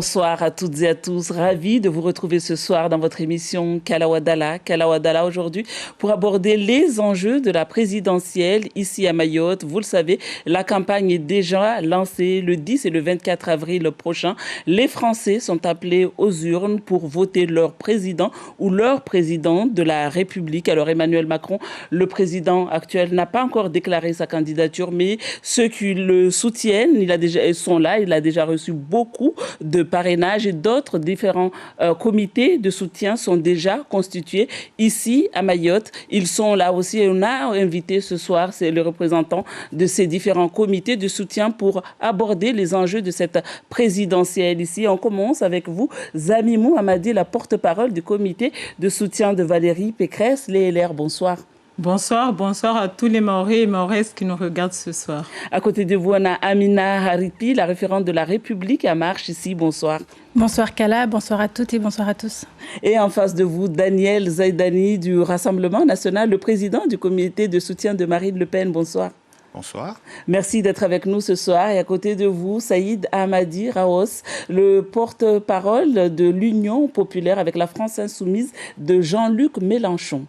Bonsoir à toutes et à tous. Ravi de vous retrouver ce soir dans votre émission Kala Wadala. Kala Wadala aujourd'hui pour aborder les enjeux de la présidentielle ici à Mayotte. Vous le savez, la campagne est déjà lancée le 10 et le 24 avril prochain. Les Français sont appelés aux urnes pour voter leur président ou leur présidente de la République. Alors Emmanuel Macron, le président actuel, n'a pas encore déclaré sa candidature, mais ceux qui le soutiennent, ils sont là. Il a déjà reçu beaucoup de parrainage et d'autres différents comités de soutien sont déjà constitués ici à Mayotte. Ils sont là aussi et on a invité ce soir c'est les représentants de ces différents comités de soutien pour aborder les enjeux de cette présidentielle ici. On commence avec vous, Zamimou Amadi, la porte-parole du comité de soutien de Valérie Pécresse, les LR. Bonsoir. Bonsoir à tous les Mahorais et Mahoraises qui nous regardent ce soir. À côté de vous, on a Amina Hariti, la référente de La République à Marche ici. Bonsoir. Bonsoir Kala, bonsoir à toutes et bonsoir à tous. Et en face de vous, Daniel Zaidani du Rassemblement national, le président du comité de soutien de Marine Le Pen. Bonsoir. Bonsoir. Merci d'être avec nous ce soir. Et à côté de vous, Saïd Ahmadi Raos, le porte-parole de l'Union populaire avec la France insoumise de Jean-Luc Mélenchon.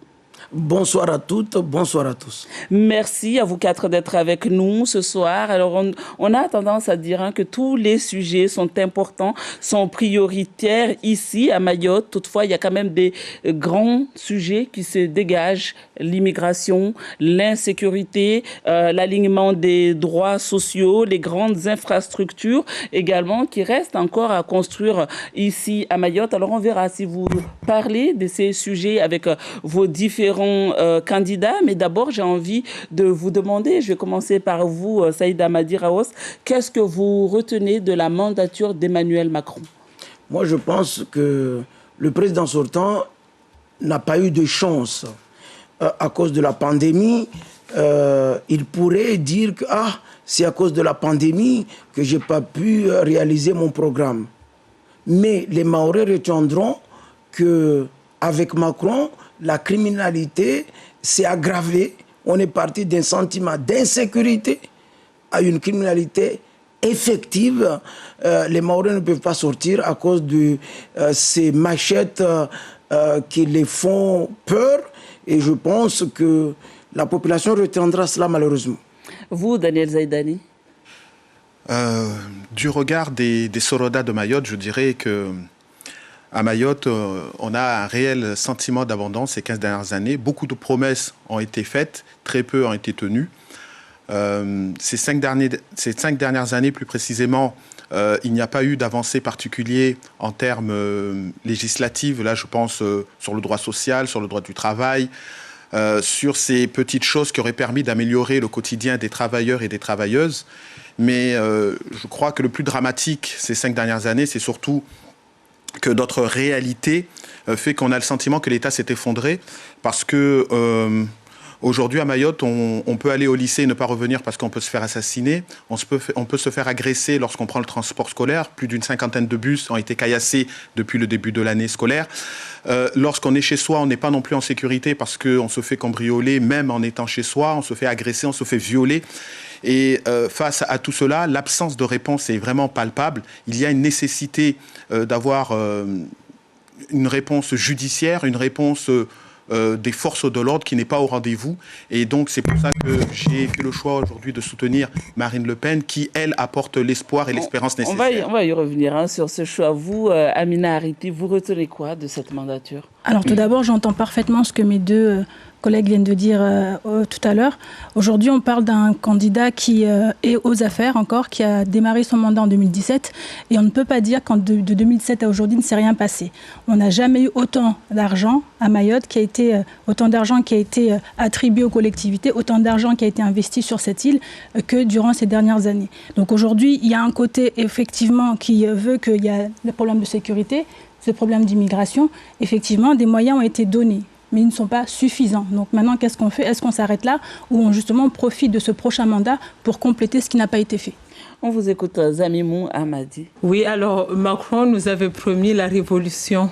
Bonsoir à toutes, bonsoir à tous. Merci à vous quatre d'être avec nous ce soir. Alors, on a tendance à dire que tous les sujets sont importants, sont prioritaires ici à Mayotte. Toutefois, il y a quand même des grands sujets qui se dégagent. L'immigration, l'insécurité, l'alignement des droits sociaux, les grandes infrastructures également qui restent encore à construire ici à Mayotte. Alors, on verra si vous parlez de ces sujets avec vos différents candidats, mais d'abord j'ai envie de vous demander, je vais commencer par vous, Saïd Ahmadi Raos, qu'est-ce que vous retenez de la mandature d'Emmanuel Macron? Moi je pense que le président sortant n'a pas eu de chance à cause de la pandémie. Il pourrait dire que c'est à cause de la pandémie que je n'ai pas pu réaliser mon programme. Mais les Mahorais retiendront qu'avec Macron, la criminalité s'est aggravée. On est parti d'un sentiment d'insécurité à une criminalité effective. Les Mahorais ne peuvent pas sortir à cause de ces machettes qui les font peur. Et je pense que la population retiendra cela malheureusement. Vous, Daniel Zaidani? Du regard des Sorodats de Mayotte, je dirais que à Mayotte, on a un réel sentiment d'abondance ces 15 dernières années. Beaucoup de promesses ont été faites, très peu ont été tenues. Ces 5 dernières années, plus précisément, il n'y a pas eu d'avancée particulière en termes législatifs. Là, je pense sur le droit social, sur le droit du travail, sur ces petites choses qui auraient permis d'améliorer le quotidien des travailleurs et des travailleuses. Mais je crois que le plus dramatique ces 5 dernières années, c'est surtout que notre réalité fait qu'on a le sentiment que l'État s'est effondré parce que aujourd'hui à Mayotte, on peut aller au lycée et ne pas revenir parce qu'on peut se faire assassiner, on peut se faire agresser lorsqu'on prend le transport scolaire. Plus d'une 50aine de bus ont été caillassés depuis le début de l'année scolaire. Lorsqu'on est chez soi, on n'est pas non plus en sécurité parce qu'on se fait cambrioler, même en étant chez soi, on se fait agresser, on se fait violer. Et face à tout cela, l'absence de réponse est vraiment palpable. Il y a une nécessité d'avoir une réponse judiciaire, une réponse des forces de l'ordre qui n'est pas au rendez-vous. Et donc, c'est pour ça que j'ai fait le choix aujourd'hui de soutenir Marine Le Pen qui, elle, apporte l'espoir et l'espérance nécessaires. On va y revenir sur ce choix. Vous, Amina Hariti, vous retenez quoi de cette mandature? Alors, tout d'abord, j'entends parfaitement ce que mes deux collègues viennent de dire tout à l'heure. Aujourd'hui, on parle d'un candidat qui est aux affaires encore, qui a démarré son mandat en 2017. Et on ne peut pas dire qu'en de 2007 à aujourd'hui, il ne s'est rien passé. On n'a jamais eu autant d'argent à Mayotte, autant d'argent qui a été attribué aux collectivités, autant d'argent qui a été investi sur cette île que durant ces dernières années. Donc aujourd'hui, il y a un côté effectivement qui veut qu'il y a le problème de sécurité, ce problème d'immigration. Effectivement, des moyens ont été donnés, mais ils ne sont pas suffisants. Donc maintenant, qu'est-ce qu'on fait? Est-ce qu'on s'arrête là ou on justement profite de ce prochain mandat pour compléter ce qui n'a pas été fait? On vous écoute, Zamimou Amadi. Oui, alors Macron nous avait promis la révolution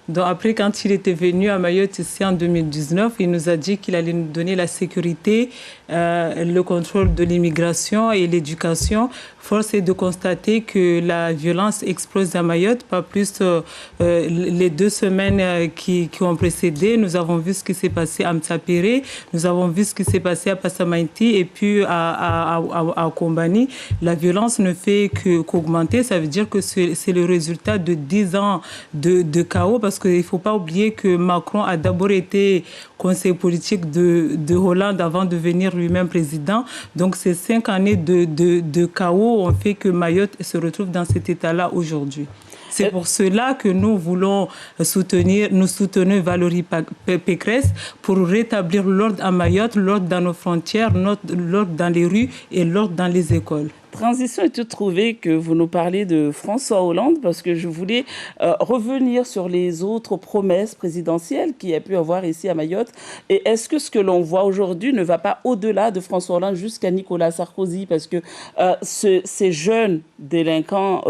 Donc après, quand il était venu à Mayotte ici en 2019, il nous a dit qu'il allait nous donner la sécurité, le contrôle de l'immigration et l'éducation. Force est de constater que la violence explose à Mayotte, pas plus les 2 semaines qui ont précédé. Nous avons vu ce qui s'est passé à Mtsapéré, nous avons vu ce qui s'est passé à Passamainti et puis à Kombani. La violence ne fait qu'augmenter. Ça veut dire que c'est le résultat de 10 ans de chaos, parce qu'il ne faut pas oublier que Macron a d'abord été conseiller politique de Hollande avant de devenir lui-même président. Donc ces 5 années de chaos ont fait que Mayotte se retrouve dans cet état-là aujourd'hui. C'est pour cela que nous voulons nous soutenons Valérie Pécresse pour rétablir l'ordre à Mayotte, l'ordre dans nos frontières, l'ordre dans les rues et l'ordre dans les écoles. Transition est toute trouvée que vous nous parlez de François Hollande, parce que je voulais revenir sur les autres promesses présidentielles qu'il y a pu avoir ici à Mayotte. Et est-ce que ce que l'on voit aujourd'hui ne va pas au-delà de François Hollande jusqu'à Nicolas Sarkozy? Parce que ces jeunes délinquants,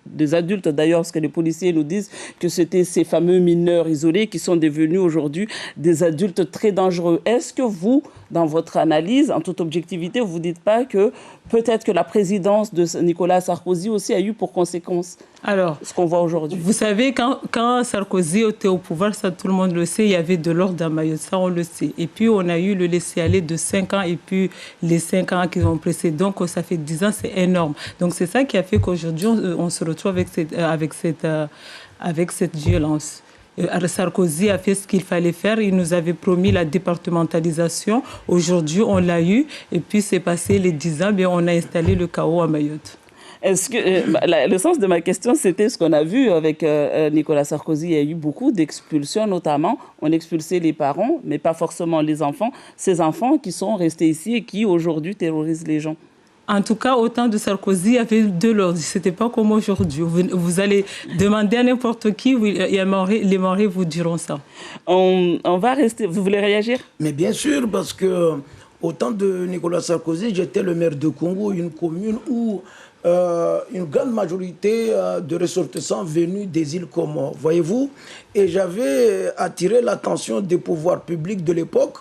des adultes d'ailleurs, parce que les policiers nous disent que c'était ces fameux mineurs isolés qui sont devenus aujourd'hui des adultes très dangereux. Est-ce que vous, dans votre analyse, en toute objectivité, vous ne dites pas que peut-être que la présidence de Nicolas Sarkozy aussi a eu pour conséquence ce qu'on voit aujourd'hui? Vous savez, quand Sarkozy était au pouvoir, ça tout le monde le sait, il y avait de l'ordre à Mayotte, ça on le sait. Et puis on a eu le laisser-aller de 5 ans et puis les 5 ans qui ont précédé, donc ça fait 10 ans, c'est énorme. Donc c'est ça qui a fait qu'aujourd'hui on se retrouve avec cette violence. Sarkozy a fait ce qu'il fallait faire. Il nous avait promis la départementalisation. Aujourd'hui, on l'a eu. Et puis, c'est passé les 10 ans, mais on a installé le chaos à Mayotte. Est-ce que le sens de ma question, c'était ce qu'on a vu avec Nicolas Sarkozy. Il y a eu beaucoup d'expulsions, notamment. On expulsait les parents, mais pas forcément les enfants. Ces enfants qui sont restés ici et qui, aujourd'hui, terrorisent les gens. En tout cas, au temps de Sarkozy, il y avait de l'ordre. Ce n'était pas comme aujourd'hui. Vous allez demander à n'importe qui, les Mahorais vous diront ça. On va rester... Vous voulez réagir? Mais bien sûr, parce que au temps de Nicolas Sarkozy, j'étais le maire de Congo, une commune où une grande majorité de ressortissants venus des îles Comores, voyez-vous. Et j'avais attiré l'attention des pouvoirs publics de l'époque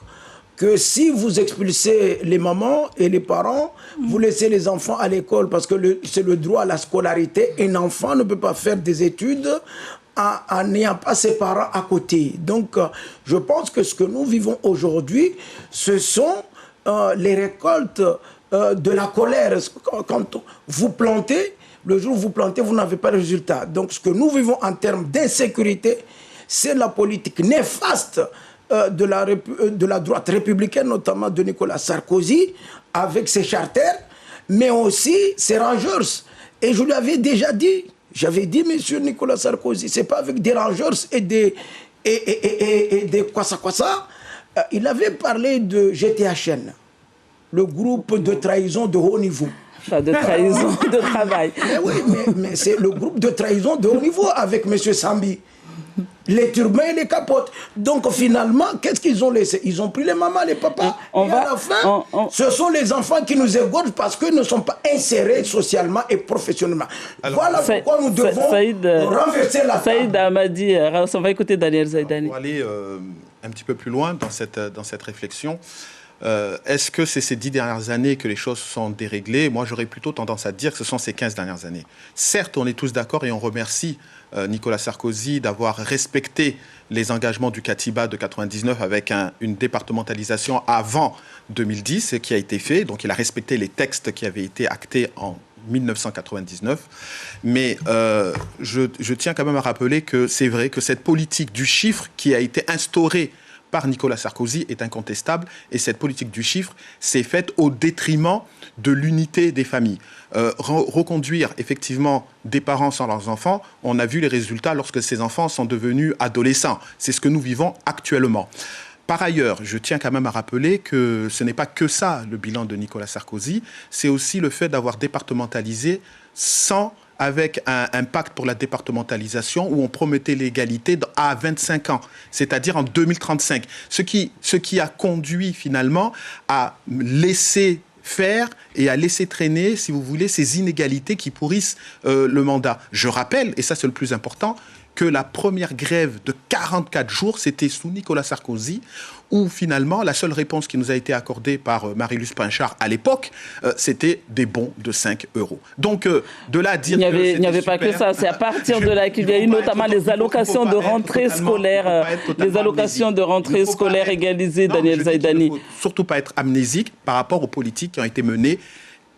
que si vous expulsez les mamans et les parents, vous laissez les enfants à l'école, parce que c'est le droit à la scolarité. Un enfant ne peut pas faire des études en n'ayant pas ses parents à côté. Donc, je pense que ce que nous vivons aujourd'hui, ce sont les récoltes de la colère. Quand vous plantez, le jour où vous plantez, vous n'avez pas de résultat. Donc, ce que nous vivons en termes d'insécurité, c'est la politique néfaste de la droite républicaine, notamment de Nicolas Sarkozy, avec ses charters, mais aussi ses rangers. Et je lui avais déjà dit, j'avais dit, monsieur Nicolas Sarkozy, c'est pas avec des rangers et des kwasa-kwasa. Il avait parlé de GTHN, le groupe de trahison de haut niveau. Pas de trahison de travail. Mais oui, mais c'est le groupe de trahison de haut niveau avec monsieur Sambi. Les turbins et les capotes. Donc finalement, qu'est-ce qu'ils ont laissé? Ils ont pris les mamans, les papas. À la fin, ce sont les enfants qui nous égorgent parce qu'ils ne sont pas insérés socialement et professionnellement. Alors, voilà pourquoi nous devons renverser la table. Saïd Amadi, on va écouter Daniel Zaidani. Pour aller un petit peu plus loin dans cette réflexion, est-ce que c'est ces 10 dernières années que les choses sont déréglées? Moi, j'aurais plutôt tendance à dire que ce sont ces 15 dernières années. Certes, on est tous d'accord et on remercie Nicolas Sarkozy d'avoir respecté les engagements du Katiba de 99 avec une départementalisation avant 2010, ce qui a été fait. Donc, il a respecté les textes qui avaient été actés en 1999. Mais je tiens quand même à rappeler que c'est vrai que cette politique du chiffre qui a été instaurée par Nicolas Sarkozy est incontestable, et cette politique du chiffre s'est faite au détriment de l'unité des familles. Reconduire effectivement des parents sans leurs enfants, on a vu les résultats lorsque ces enfants sont devenus adolescents. C'est ce que nous vivons actuellement. Par ailleurs, je tiens quand même à rappeler que ce n'est pas que ça le bilan de Nicolas Sarkozy, c'est aussi le fait d'avoir départementalisé avec un pacte pour la départementalisation où on promettait l'égalité à 25 ans, c'est-à-dire en 2035. Ce qui a conduit finalement à laisser faire et à laisser traîner, si vous voulez, ces inégalités qui pourrissent le mandat. Je rappelle, et ça c'est le plus important, que la première grève de 44 jours, c'était sous Nicolas Sarkozy, où finalement, la seule réponse qui nous a été accordée par Marie-Luce Pinchard à l'époque, c'était des bons de 5 €. Donc, de là à dire il n'y avait pas que ça. C'est à partir de là qu'il y a eu notamment les allocations de rentrée scolaire, les allocations de rentrée scolaire égalisées, Daniel Zaïdani. Il ne faut surtout pas être amnésique par rapport aux politiques qui ont été menées,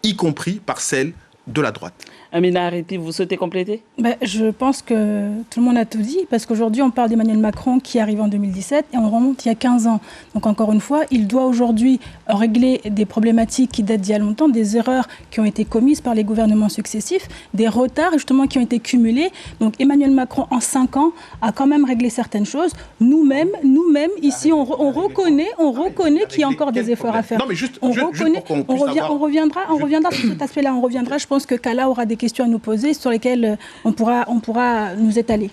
y compris par celles de la droite. Amina Ariti, vous souhaitez compléter ? Je pense que tout le monde a tout dit, parce qu'aujourd'hui, on parle d'Emmanuel Macron qui arrive en 2017 et on remonte il y a 15 ans. Donc encore une fois, il doit aujourd'hui régler des problématiques qui datent d'il y a longtemps, des erreurs qui ont été commises par les gouvernements successifs, des retards justement qui ont été cumulés. Donc Emmanuel Macron, en 5 ans, a quand même réglé certaines choses. Nous-mêmes, ici, on reconnaît qu'il y a encore des efforts à faire. Non, mais juste, on reviendra sur cet aspect-là. On reviendra. Je pense que Kala aura des questions à nous poser sur lesquelles on pourra nous étaler.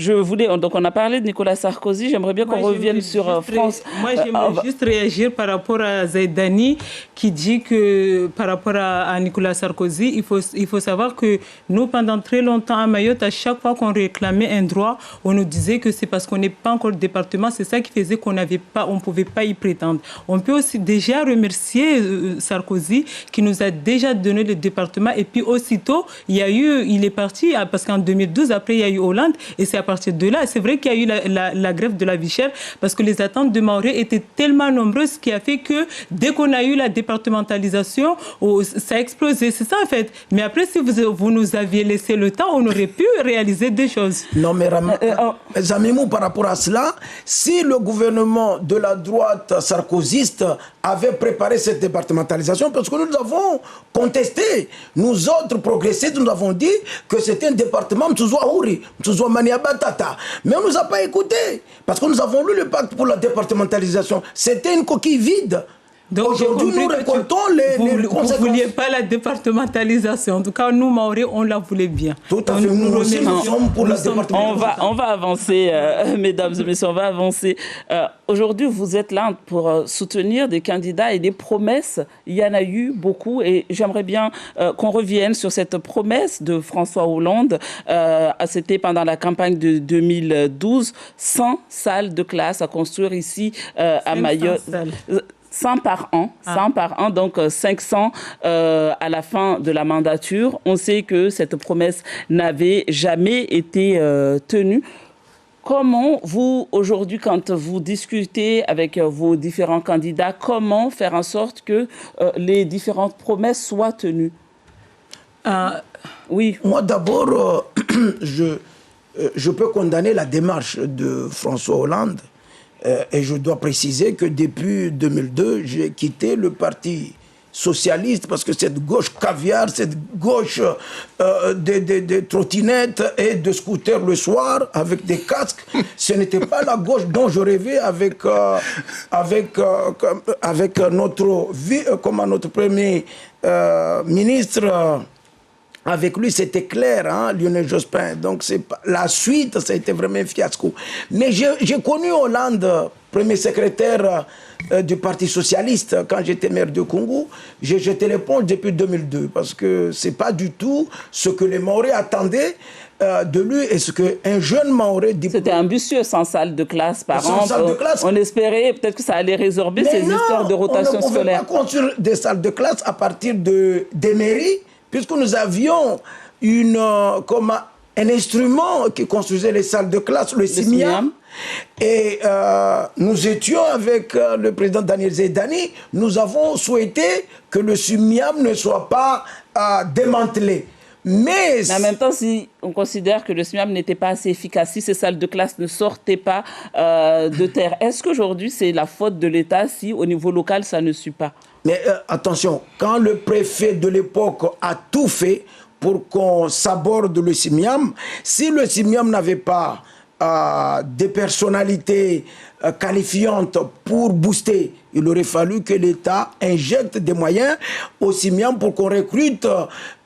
Je voulais, donc on a parlé de Nicolas Sarkozy, j'aimerais bien qu'on revienne sur France. Moi, j'aimerais juste réagir par rapport à Zaïdani qui dit que par rapport à Nicolas Sarkozy, il faut savoir que nous, pendant très longtemps à Mayotte, à chaque fois qu'on réclamait un droit, on nous disait que c'est parce qu'on n'est pas encore département, c'est ça qui faisait qu'on ne pouvait pas y prétendre. On peut aussi déjà remercier Sarkozy qui nous a déjà donné le département et puis aussitôt, il est parti parce qu'en 2012, après il y a eu Hollande et c'est à partir de là, c'est vrai qu'il y a eu la grève de la vie chère parce que les attentes de Mahorais étaient tellement nombreuses qui a fait que dès qu'on a eu la départementalisation, ça a explosé. C'est ça en fait. Mais après, si vous nous aviez laissé le temps, on aurait pu réaliser des choses. Non, mais Zamimou, par rapport à cela, si le gouvernement de la droite sarkozyste avait préparé cette départementalisation, parce que nous avons contesté, nous autres progressistes, nous avons dit que c'était un département Mtouzoua-Houri, Mtouzoua-Maniaba, mais on ne nous a pas écoutés, parce que nous avons lu le pacte pour la départementalisation. C'était une coquille vide. Donc aujourd'hui, nous récoltons les conséquences. Vous ne vouliez pas la départementalisation. En tout cas, nous, Mahorais, on la voulait bien. Tout à fait. Nous aussi, nous sommes pour la départementalisation. On va avancer, mesdames et messieurs, on va avancer. Aujourd'hui, vous êtes là pour soutenir des candidats et des promesses. Il y en a eu beaucoup et j'aimerais bien qu'on revienne sur cette promesse de François Hollande. C'était pendant la campagne de 2012, 100 salles de classe à construire ici à Mayotte. 100 par an, donc 500 à la fin de la mandature. On sait que cette promesse n'avait jamais été tenue. Comment vous, aujourd'hui, quand vous discutez avec vos différents candidats, comment faire en sorte que les différentes promesses soient tenues ? Oui. Moi, d'abord, je peux condamner la démarche de François Hollande. Et je dois préciser que depuis 2002, j'ai quitté le parti socialiste parce que cette gauche caviar, cette gauche des trottinettes et de scooters le soir avec des casques, ce n'était pas la gauche dont je rêvais avec notre premier ministre. Avec lui, c'était clair, hein, Lionel Jospin. Donc, la suite, ça a été vraiment un fiasco. Mais j'ai connu Hollande, premier secrétaire du Parti socialiste, quand j'étais maire de Congo. J'ai jeté l'éponge depuis 2002, parce que ce n'est pas du tout ce que les Mahorais attendaient de lui et ce qu'un jeune Mahorais dit. C'était ambitieux, 100 salles de classe par an. On espérait peut-être que ça allait résorber ces histoires de rotation scolaire. On ne pouvait pas construire des salles de classe à partir des mairies, puisque nous avions un instrument qui construisait les salles de classe, le CIMIAM. Et nous étions avec le président Daniel Zaïdani, nous avons souhaité que le CIMIAM ne soit pas démantelé. Mais en même temps, si on considère que le CIMIAM n'était pas assez efficace, si ces salles de classe ne sortaient pas de terre, est-ce qu'aujourd'hui c'est la faute de l'État si au niveau local ça ne suit pas ? Mais attention, quand le préfet de l'époque a tout fait pour qu'on s'aborde le CIMIAM, si le CIMIAM n'avait pas des personnalités qualifiantes pour booster, il aurait fallu que l'État injecte des moyens au CIMIAM pour qu'on recrute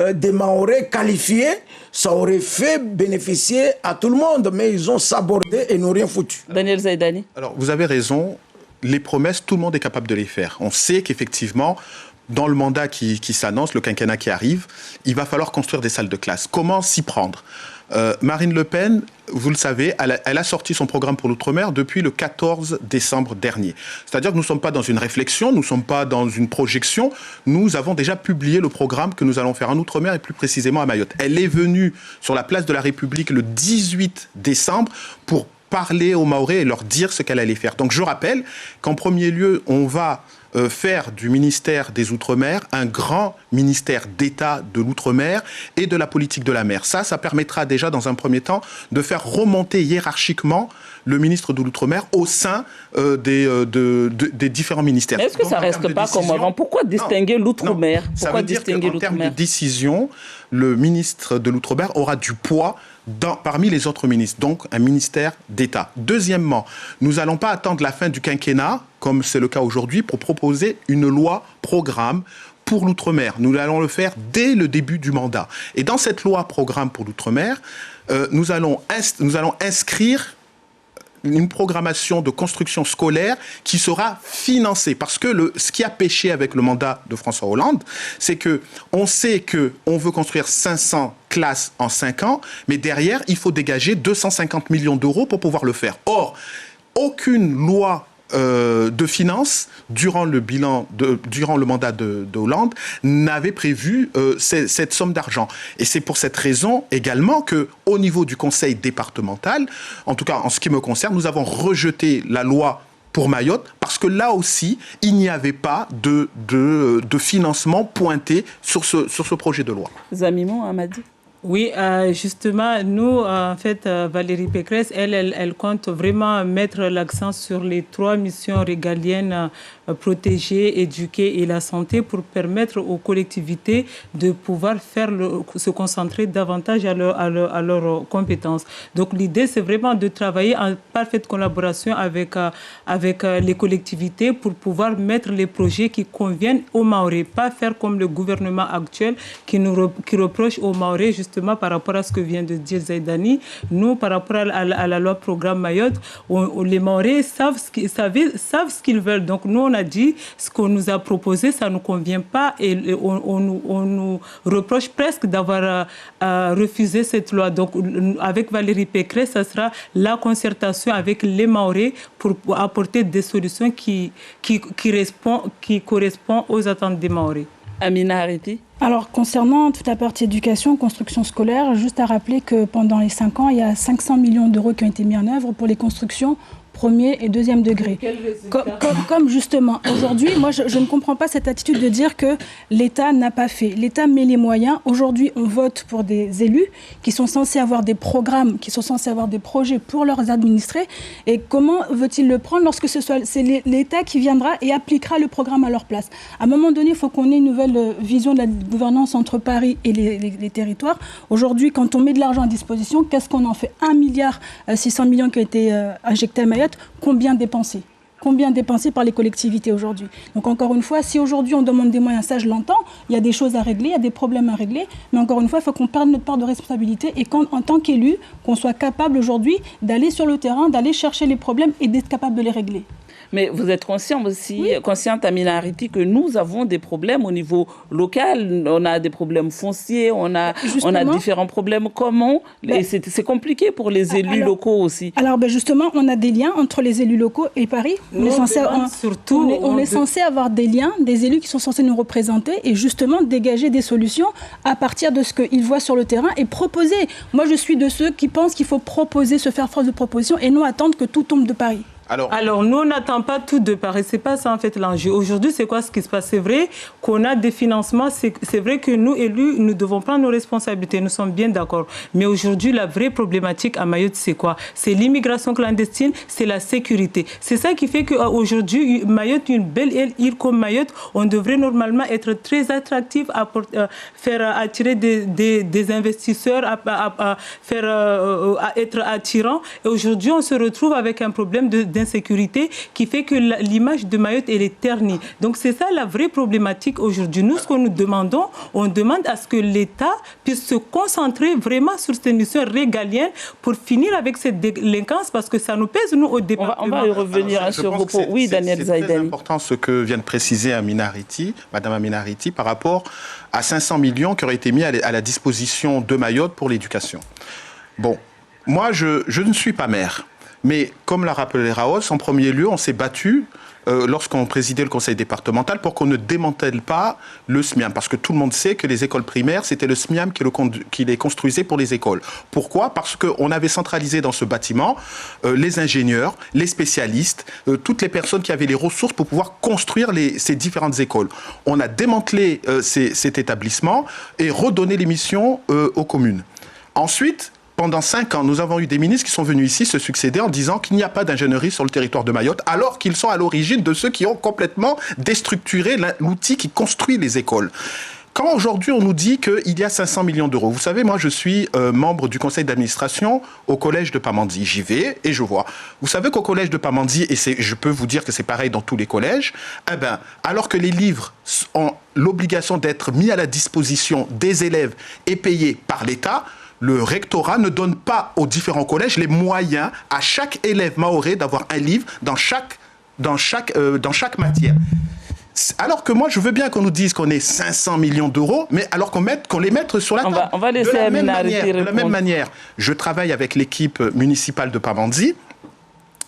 des Mahorais qualifiés. Ça aurait fait bénéficier à tout le monde, mais ils ont sabordé et n'ont rien foutu. Daniel Zaïdani. Alors, vous avez raison. Les promesses, tout le monde est capable de les faire. On sait qu'effectivement, dans le mandat qui s'annonce, le quinquennat qui arrive, il va falloir construire des salles de classe. Comment s'y prendre ? Marine Le Pen, vous le savez, elle a sorti son programme pour l'outre-mer depuis le 14 décembre dernier. C'est-à-dire que nous ne sommes pas dans une réflexion, nous ne sommes pas dans une projection. Nous avons déjà publié le programme que nous allons faire en outre-mer et plus précisément à Mayotte. Elle est venue sur la place de la République le 18 décembre pour parler aux Mahorais et leur dire ce qu'elle allait faire. Donc je rappelle qu'en premier lieu, on va faire du ministère des Outre-mer un grand ministère d'État de l'Outre-mer et de la politique de la mer. Ça permettra déjà dans un premier temps de faire remonter hiérarchiquement le ministre de l'Outre-mer au sein des différents ministères. Mais est-ce que ça ne reste pas comme avant? Pourquoi distinguer l'Outre-mer? Ça veut dire qu'en termes de décision, le ministre de l'Outre-mer aura du poids parmi les autres ministres, donc un ministère d'État. Deuxièmement, nous n'allons pas attendre la fin du quinquennat, comme c'est le cas aujourd'hui, pour proposer une loi programme pour l'outre-mer. Nous allons le faire dès le début du mandat. Et dans cette loi programme pour l'outre-mer, nous allons inscrire une programmation de construction scolaire qui sera financée. Parce que ce qui a péché avec le mandat de François Hollande, c'est qu'on sait qu'on veut construire 500 classes en 5 ans, mais derrière, il faut dégager 250 millions d'euros pour pouvoir le faire. Or, aucune loi de finances durant le mandat de Hollande n'avait prévu cette somme d'argent. Et c'est pour cette raison également qu'au niveau du conseil départemental, en tout cas en ce qui me concerne, nous avons rejeté la loi pour Mayotte parce que là aussi, il n'y avait pas de financement pointé sur ce projet de loi. Zamimon Amadi. Oui, justement, nous, en fait, Valérie Pécresse, elle compte vraiment mettre l'accent sur les 3 missions régaliennes, protéger, éduquer et la santé, pour permettre aux collectivités de pouvoir se concentrer davantage à leurs compétences. Donc l'idée, c'est vraiment de travailler en parfaite collaboration avec les collectivités pour pouvoir mettre les projets qui conviennent aux Mahorais, pas faire comme le gouvernement actuel qui reproche aux Mahorais justement par rapport à ce que vient de dire Zaidani. Nous, par rapport à la loi programme Mayotte, les Mahorais savent ce qu'ils veulent. Donc nous, on a dit ce qu'on nous a proposé, ça ne nous convient pas et on nous reproche presque d'avoir refusé cette loi. Donc avec Valérie Pécresse, ça sera la concertation avec les Mahorais pour apporter des solutions qui correspondent aux attentes des Mahorais. Amina Hariti. Alors, concernant toute la partie éducation, construction scolaire, juste à rappeler que pendant les 5 ans, il y a 500 millions d'euros qui ont été mis en œuvre pour les constructions premier et deuxième degré. Comme justement, aujourd'hui, moi, je ne comprends pas cette attitude de dire que l'État n'a pas fait. L'État met les moyens. Aujourd'hui, on vote pour des élus qui sont censés avoir des programmes, qui sont censés avoir des projets pour leurs administrés. Et comment veut-il le prendre lorsque c'est l'État qui viendra et appliquera le programme à leur place? À un moment donné, il faut qu'on ait une nouvelle vision de la gouvernance entre Paris et les territoires. Aujourd'hui, quand on met de l'argent à disposition, qu'est-ce qu'on en fait? 1,6 milliard qui a été injecté à Mayotte. Combien dépensé par les collectivités aujourd'hui? Donc encore une fois, si aujourd'hui on demande des moyens, ça je l'entends, il y a des choses à régler, il y a des problèmes à régler, mais encore une fois, il faut qu'on prenne notre part de responsabilité et qu'en tant qu'élu, qu'on soit capable aujourd'hui d'aller sur le terrain, d'aller chercher les problèmes et d'être capable de les régler. Mais vous êtes consciente aussi, consciente Amina Hariti, que nous avons des problèmes au niveau local. On a des problèmes fonciers, on a différents problèmes. Comment c'est compliqué pour les élus locaux aussi. Alors justement, on a des liens entre les élus locaux et Paris. On est censé avoir des liens, des élus qui sont censés nous représenter et justement dégager des solutions à partir de ce qu'ils voient sur le terrain et proposer. Moi, je suis de ceux qui pensent qu'il faut proposer, se faire force de proposition et non attendre que tout tombe de Paris. Alors, nous, on n'attend pas tout de Paris. Ce n'est pas ça, en fait, l'enjeu. Aujourd'hui, c'est quoi ce qui se passe? C'est vrai qu'on a des financements. C'est vrai que nous, élus, nous devons prendre nos responsabilités. Nous sommes bien d'accord. Mais aujourd'hui, la vraie problématique à Mayotte, c'est quoi? C'est l'immigration clandestine, c'est la sécurité. C'est ça qui fait qu'aujourd'hui, Mayotte, une belle île comme Mayotte, on devrait normalement être très attractif, faire attirer des investisseurs, être attirant. Et aujourd'hui, on se retrouve avec un problème d'insécurité qui fait que l'image de Mayotte, elle est ternie. Donc c'est ça la vraie problématique aujourd'hui. Nous, ce que nous demandons, on demande à ce que l'État puisse se concentrer vraiment sur ces missions régaliennes pour finir avec cette délinquance parce que ça nous pèse, nous, au département. On va y revenir sur vos propos. Oui, Daniel Zaidani. C'est très important ce que vient de préciser Madame Amina Hariti, par rapport à 500 millions qui auraient été mis à la disposition de Mayotte pour l'éducation. Bon, moi, je ne suis pas maire. Mais comme l'a rappelé Raos, en premier lieu, on s'est battu lorsqu'on présidait le conseil départemental pour qu'on ne démantèle pas le SMIAM. Parce que tout le monde sait que les écoles primaires, c'était le SMIAM qui les construisait pour les écoles. Pourquoi ? Parce qu'on avait centralisé dans ce bâtiment les ingénieurs, les spécialistes, toutes les personnes qui avaient les ressources pour pouvoir construire ces différentes écoles. On a démantelé cet établissement et redonné les missions aux communes. Ensuite, pendant 5 ans, nous avons eu des ministres qui sont venus ici se succéder en disant qu'il n'y a pas d'ingénierie sur le territoire de Mayotte, alors qu'ils sont à l'origine de ceux qui ont complètement déstructuré l'outil qui construit les écoles. Quand aujourd'hui on nous dit qu'il y a 500 millions d'euros, vous savez, moi je suis membre du conseil d'administration au collège de Pamandzi. J'y vais et je vois. Vous savez qu'au collège de Pamandzi, et je peux vous dire que c'est pareil dans tous les collèges, alors que les livres ont l'obligation d'être mis à la disposition des élèves et payés par l'État, le rectorat ne donne pas aux différents collèges les moyens à chaque élève mahorais d'avoir un livre dans chaque matière. Alors que moi, je veux bien qu'on nous dise qu'on ait 500 millions d'euros, mais alors qu'on les mette sur la table. On va laisser Amina répondre. De la même manière, je travaille avec l'équipe municipale de Pamandzi.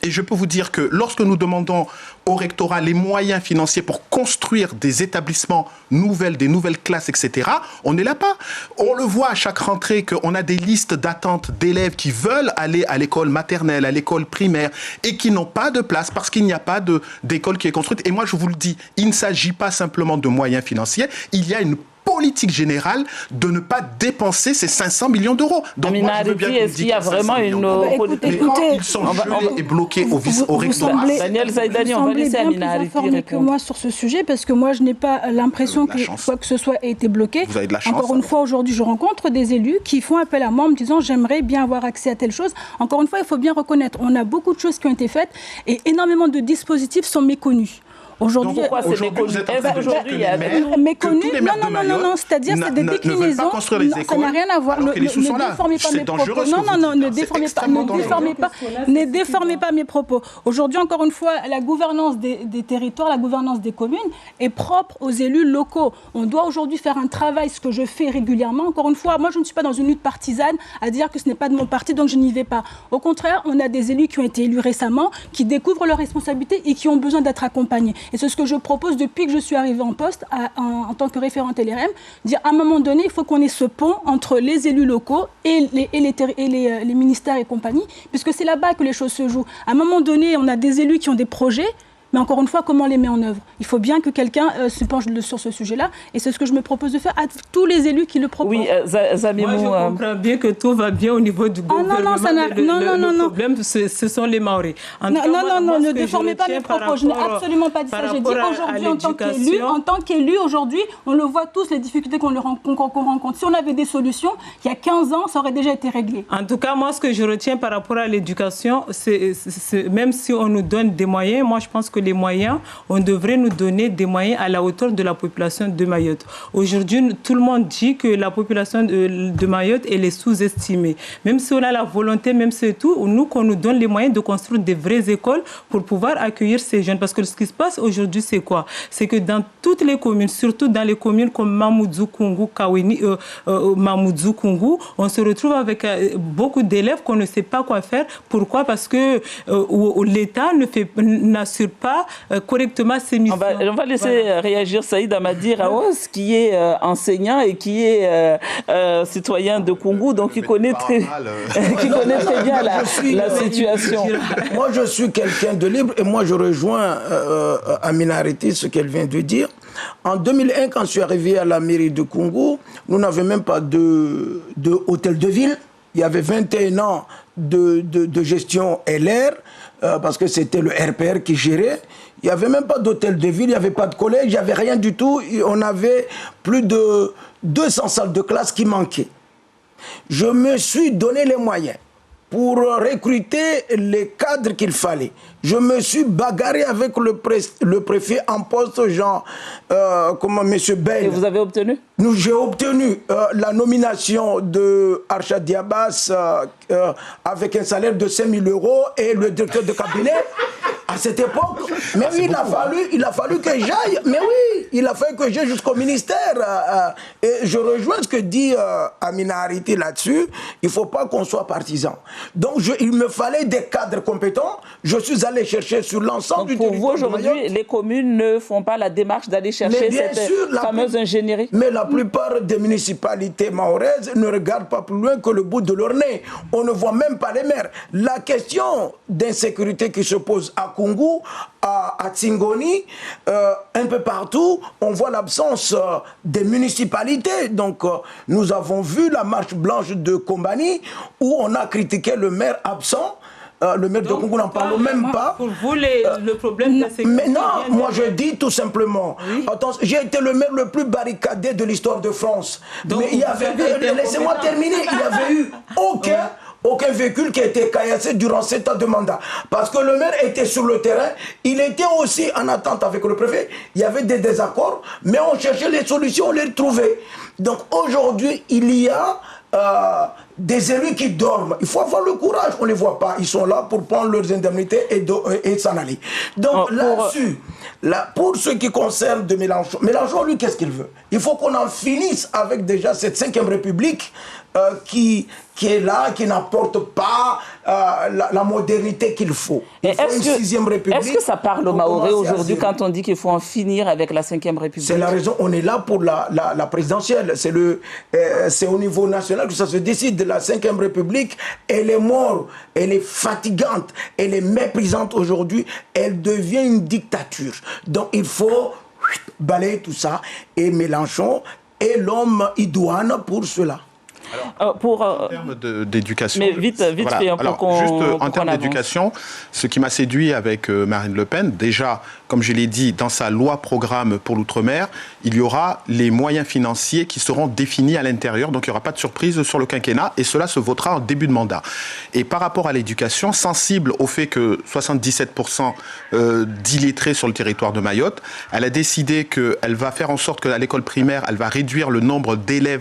Et je peux vous dire que lorsque nous demandons au rectorat les moyens financiers pour construire des établissements des nouvelles classes, etc., on n'est là pas. On le voit à chaque rentrée qu'on a des listes d'attente d'élèves qui veulent aller à l'école maternelle, à l'école primaire, et qui n'ont pas de place parce qu'il n'y a pas d'école qui est construite. Et moi, je vous le dis, il ne s'agit pas simplement de moyens financiers, il y a une politique générale de ne pas dépenser ces 500 millions d'euros. Donc, moi, je veux bien est-ce qu'il y a vraiment une politique? Ils sont gelés et bloqués au rectorat. Daniel Zaïdani, on va laisser Amina Arifi répondre. Que moi sur ce sujet, parce que moi, je n'ai pas l'impression que quoi que ce soit ait été bloqué. Vous avez de la chance. Encore une fois, aujourd'hui, je rencontre des élus qui font appel à moi en me disant j'aimerais bien avoir accès à telle chose. Encore une fois, il faut bien reconnaître, on a beaucoup de choses qui ont été faites et énormément de dispositifs sont méconnus. Aujourd'hui, pourquoi c'est méconnu? Aujourd'hui, il y a méconnu. Non, c'est-à-dire c'est des déclinaisons. Ça n'a rien à voir. Ne déformez pas mes propos. Non, ne déformez pas mes propos. Aujourd'hui, encore une fois, la gouvernance des territoires, la gouvernance des communes est propre aux élus locaux. On doit aujourd'hui faire un travail, ce que je fais régulièrement. Encore une fois, moi, je ne suis pas dans une lutte partisane à dire que ce n'est pas de mon parti, donc je n'y vais pas. Au contraire, on a des élus qui ont été élus récemment, qui découvrent leurs responsabilités et qui ont besoin d'être accompagnés. Et c'est ce que je propose depuis que je suis arrivée en poste en tant que référente LRM, dire à un moment donné, il faut qu'on ait ce pont entre les élus locaux et les ministères et compagnie, puisque c'est là-bas que les choses se jouent. À un moment donné, on a des élus qui ont des projets, mais encore une fois, comment on les met en œuvre? Il faut bien que quelqu'un se penche sur ce sujet-là, et c'est ce que je me propose de faire à tous les élus qui le proposent. Oui, Zamimou, moi, je comprends bien que tout va bien au niveau du gouvernement. Le problème, ce sont les Maoris. Non, ne déformez pas mes propos. Je n'ai absolument pas dit ça. J'ai dit aujourd'hui, en tant qu'élu, aujourd'hui, on le voit tous, les difficultés qu'on rencontre. Si on avait des solutions, il y a 15 ans, ça aurait déjà été réglé. En tout cas, moi, ce que je retiens par rapport à l'éducation, c'est même si on nous donne des moyens, moi, je pense que les moyens, on devrait nous donner des moyens à la hauteur de la population de Mayotte. Aujourd'hui, tout le monde dit que la population de Mayotte, elle est sous-estimée. Même si on a la volonté, même si tout, nous, qu'on nous donne les moyens de construire des vraies écoles pour pouvoir accueillir ces jeunes. Parce que ce qui se passe aujourd'hui, c'est quoi? C'est que dans toutes les communes, surtout dans les communes comme Mamoudzou, Kungu, Kawini, Mamoudzou, Kungu, on se retrouve avec beaucoup d'élèves qu'on ne sait pas quoi faire. Pourquoi? Parce que l'État n'assure pas correctement ses missions. On va laisser réagir Saïd Amadi Raos, qui est enseignant et qui est citoyen de Kungu, donc il connaît très bien la situation. Moi, je suis quelqu'un de libre et moi, je rejoins Amina Arifi, ce qu'elle vient de dire. En 2001, quand je suis arrivé à la mairie de Kungu, nous n'avions même pas de hôtel de ville. Il y avait 21 ans de gestion LR, parce que c'était le RPR qui gérait. Il n'y avait même pas d'hôtel de ville, il n'y avait pas de collège, il n'y avait rien du tout. On avait plus de 200 salles de classe qui manquaient. Je me suis donné les moyens pour recruter les cadres qu'il fallait. Je me suis bagarré avec le préfet en poste, M. Ben. Et vous avez obtenu? J'ai obtenu la nomination de Arshad Diabas avec un salaire de 5 000 € et le directeur de cabinet à cette époque, mais oui, il a fallu que j'aille, mais oui, il a fallu que j'aille jusqu'au ministère. Et je rejoins ce que dit Amina Harity là-dessus, il ne faut pas qu'on soit partisan. Donc il me fallait des cadres compétents, je suis allé chercher sur l'ensemble du territoire. Pour vous, aujourd'hui, les communes ne font pas la démarche d'aller chercher cette fameuse ingénierie? Mais la plupart des municipalités mahoraises ne regardent pas plus loin que le bout de leur nez. On ne voit même pas les maires. La question d'insécurité qui se pose à Koungou, à Tsingoni, un peu partout, on voit l'absence des municipalités. Donc, nous avons vu la marche blanche de Kombani, où on a critiqué le maire absent. Le maire de Koungou n'en parle même pas. Pour vous, le problème de sécurité... Mais non, moi je dis tout simplement, attention, j'ai été le maire le plus barricadé de l'histoire de France. Donc, mais il y avait eu, laissez-moi terminer, il n'y avait eu aucun véhicule qui a été caillassé durant 7 ans de mandat. Parce que le maire était sur le terrain, il était aussi en attente avec le préfet, il y avait des désaccords, mais on cherchait les solutions, on les trouvait. Donc aujourd'hui, il y a des élus qui dorment. Il faut avoir le courage, on ne les voit pas. Ils sont là pour prendre leurs indemnités et s'en aller. Donc là-dessus, pour ce qui concerne de Mélenchon, Mélenchon, lui, qu'est-ce qu'il veut? Il faut qu'on en finisse avec déjà cette 5e République qui est là, qui n'apporte pas la modernité qu'il faut. Il faut une 6e République. Est-ce que ça parle aux Mahorais aujourd'hui quand on dit qu'il faut en finir avec la 5e République? C'est la raison, on est là pour la présidentielle. C'est au niveau national que ça se décide. La 5e République, elle est morte, elle est fatigante, elle est méprisante aujourd'hui, elle devient une dictature. Donc il faut balayer tout ça, et Mélenchon est l'homme idoine pour cela. Alors, en termes d'éducation, mais vite voilà. fait, en termes d'éducation, ce qui m'a séduit avec Marine Le Pen, déjà, comme je l'ai dit, dans sa loi programme pour l'outre-mer, il y aura les moyens financiers qui seront définis à l'intérieur, donc il n'y aura pas de surprise sur le quinquennat, et cela se votera en début de mandat. Et par rapport à l'éducation, sensible au fait que 77% d'illettrés sur le territoire de Mayotte, elle a décidé qu'elle va faire en sorte qu'à l'école primaire, elle va réduire le nombre d'élèves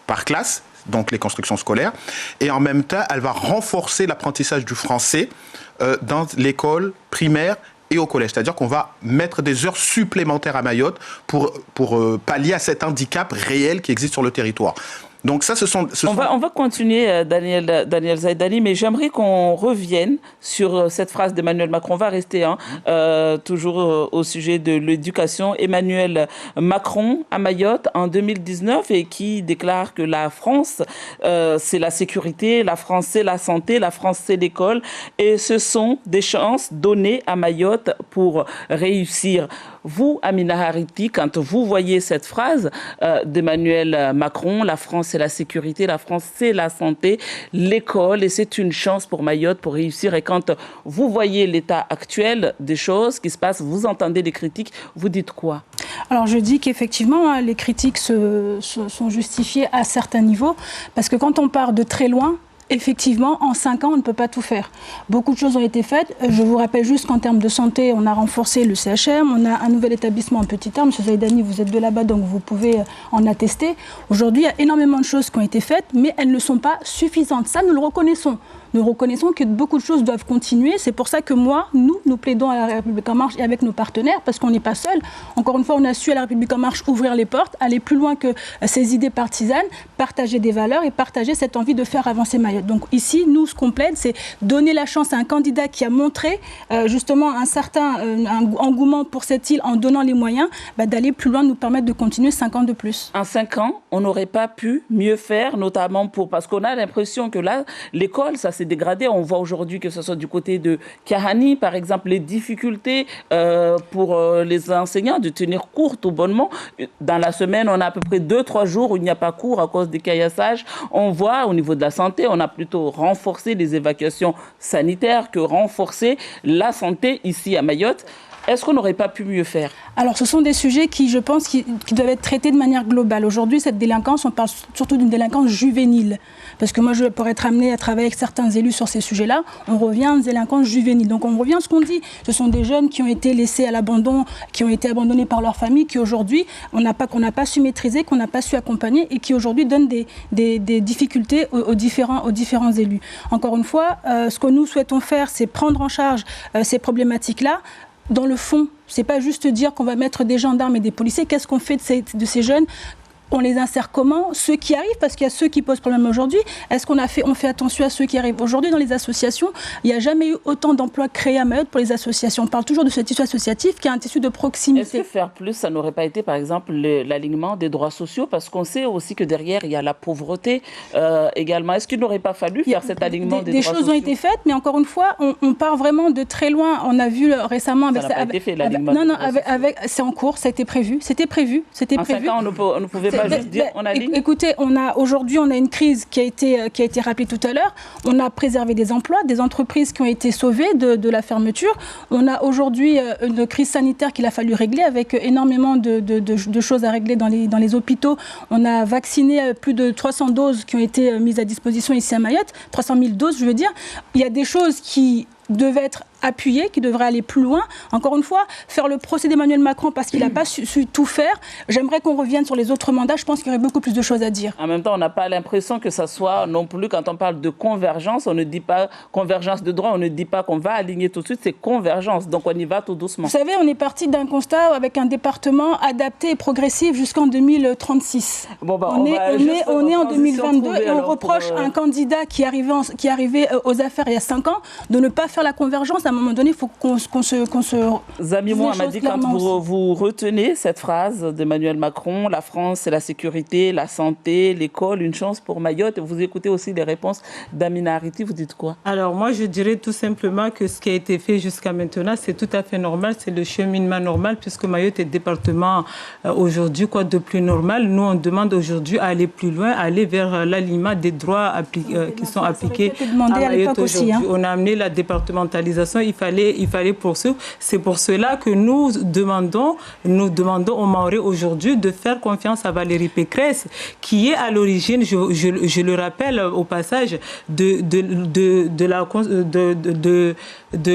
par classe, donc les constructions scolaires, et en même temps, elle va renforcer l'apprentissage du français dans l'école primaire et au collège. C'est-à-dire qu'on va mettre des heures supplémentaires à Mayotte pour pallier à cet handicap réel qui existe sur le territoire. Donc ça, on va continuer, Daniel Zaidani, mais j'aimerais qu'on revienne sur cette phrase d'Emmanuel Macron. On va rester toujours au sujet de l'éducation. Emmanuel Macron à Mayotte en 2019 et qui déclare que la France, c'est la sécurité, la France, c'est la santé, la France, c'est l'école. Et ce sont des chances données à Mayotte pour réussir. Vous, Amina Harity, quand vous voyez cette phrase d'Emmanuel Macron, la France c'est la sécurité, la France c'est la santé, l'école, et c'est une chance pour Mayotte pour réussir. Et quand vous voyez l'état actuel des choses qui se passent, vous entendez les critiques, vous dites quoi? Alors je dis qu'effectivement, les critiques sont justifiées à certains niveaux, parce que quand on part de très loin, effectivement, en 5 ans, on ne peut pas tout faire. Beaucoup de choses ont été faites. Je vous rappelle juste qu'en termes de santé, on a renforcé le CHM, on a un nouvel établissement en petit terme. M. Zaidani, vous êtes de là-bas, donc vous pouvez en attester. Aujourd'hui, il y a énormément de choses qui ont été faites, mais elles ne sont pas suffisantes. Ça, nous le reconnaissons. Nous reconnaissons que beaucoup de choses doivent continuer. C'est pour ça que nous plaidons à la République En Marche et avec nos partenaires, parce qu'on n'est pas seuls. Encore une fois, on a su à la République En Marche ouvrir les portes, aller plus loin que ces idées partisanes, partager des valeurs et partager cette envie de faire avancer Mayotte. Donc ici, nous, ce qu'on plaide, c'est donner la chance à un candidat qui a montré justement un certain engouement pour cette île en donnant les moyens d'aller plus loin, nous permettre de continuer 5 ans de plus. En 5 ans, on n'aurait pas pu mieux faire, notamment parce qu'on a l'impression que là, l'école, ça s'est dégradé. On voit aujourd'hui que ce soit du côté de Kahani, par exemple, les difficultés pour les enseignants de tenir cours tout bonnement. Dans la semaine, on a à peu près 2-3 jours où il n'y a pas cours à cause des caillassages. On voit au niveau de la santé, on a plutôt renforcé les évacuations sanitaires que renforcer la santé ici à Mayotte. Est-ce qu'on n'aurait pas pu mieux faire? Alors, ce sont des sujets qui, je pense, qui doivent être traités de manière globale. Aujourd'hui, cette délinquance, on parle surtout d'une délinquance juvénile. Parce que moi, pour être amenée à travailler avec certains élus sur ces sujets-là, on revient à une délinquance juvénile. Donc, on revient à ce qu'on dit. Ce sont des jeunes qui ont été laissés à l'abandon, qui ont été abandonnés par leur famille, qui aujourd'hui, qu'on n'a pas su maîtriser, qu'on n'a pas su accompagner et qui aujourd'hui donnent des difficultés aux différents élus. Encore une fois, ce que nous souhaitons faire, c'est prendre en charge ces problématiques-là. Dans le fond, c'est pas juste dire qu'on va mettre des gendarmes et des policiers. Qu'est-ce qu'on fait de ces jeunes? On les insère comment? Ceux qui arrivent, parce qu'il y a ceux qui posent problème aujourd'hui. Est-ce on fait attention à ceux qui arrivent? Aujourd'hui, dans les associations, il n'y a jamais eu autant d'emplois créés à Mayotte pour les associations. On parle toujours de ce tissu associatif qui est un tissu de proximité. Est-ce que faire plus, ça n'aurait pas été, par exemple, l'alignement des droits sociaux? Parce qu'on sait aussi que derrière, il y a la pauvreté également. Est-ce qu'il n'aurait pas fallu faire cet alignement des droits sociaux? Des choses ont été faites, mais encore une fois, on part vraiment de très loin. On a vu récemment... Ça n'a pas été fait, l'alignement des droits sociaux. C'est en cours, ça a été prévu. C'était prévu. En 5 ans, on ne pouvait pas juste dire on aligne. Écoutez, aujourd'hui, on a une crise qui a été rappelée tout à l'heure. On a préservé des emplois, des entreprises qui ont été sauvées de la fermeture. On a aujourd'hui une crise sanitaire qu'il a fallu régler avec énormément de choses à régler dans les hôpitaux. On a vacciné plus de 300 doses qui ont été mises à disposition ici à Mayotte. 300 000 doses, je veux dire. Il y a des choses qui devaient être appuyées, qui devraient aller plus loin. Encore une fois, faire le procès d'Emmanuel Macron parce qu'il n'a pas su tout faire. J'aimerais qu'on revienne sur les autres mandats. Je pense qu'il y aurait beaucoup plus de choses à dire. En même temps, on n'a pas l'impression que ça soit non plus, quand on parle de convergence, on ne dit pas convergence de droit, on ne dit pas qu'on va aligner tout de suite, c'est convergence. Donc on y va tout doucement. Vous savez, on est parti d'un constat avec un département adapté et progressif jusqu'en 2036. Bon, on est en 2022 et on reproche à un candidat qui arrivait aux affaires il y a 5 ans de ne pas faire la convergence. À un moment donné, il faut qu'on se... Zamimou m'a dit, quand vous retenez cette phrase d'Emmanuel Macron, la France, c'est la sécurité, la santé, l'école, une chance pour Mayotte. Vous écoutez aussi les réponses d'Amina Ariti, vous dites quoi? Alors moi, je dirais tout simplement que ce qui a été fait jusqu'à maintenant, c'est tout à fait normal, c'est le cheminement normal, puisque Mayotte est département aujourd'hui, quoi de plus normal. Nous, on demande aujourd'hui à aller plus loin, à aller vers l'alignement des droits qui sont appliqués à Mayotte aujourd'hui. On a amené la départementalisation, il fallait poursuivre. C'est pour cela que nous demandons aux Mahorais aujourd'hui de faire confiance à Valérie Pécresse, qui est à l'origine, je le rappelle au passage, de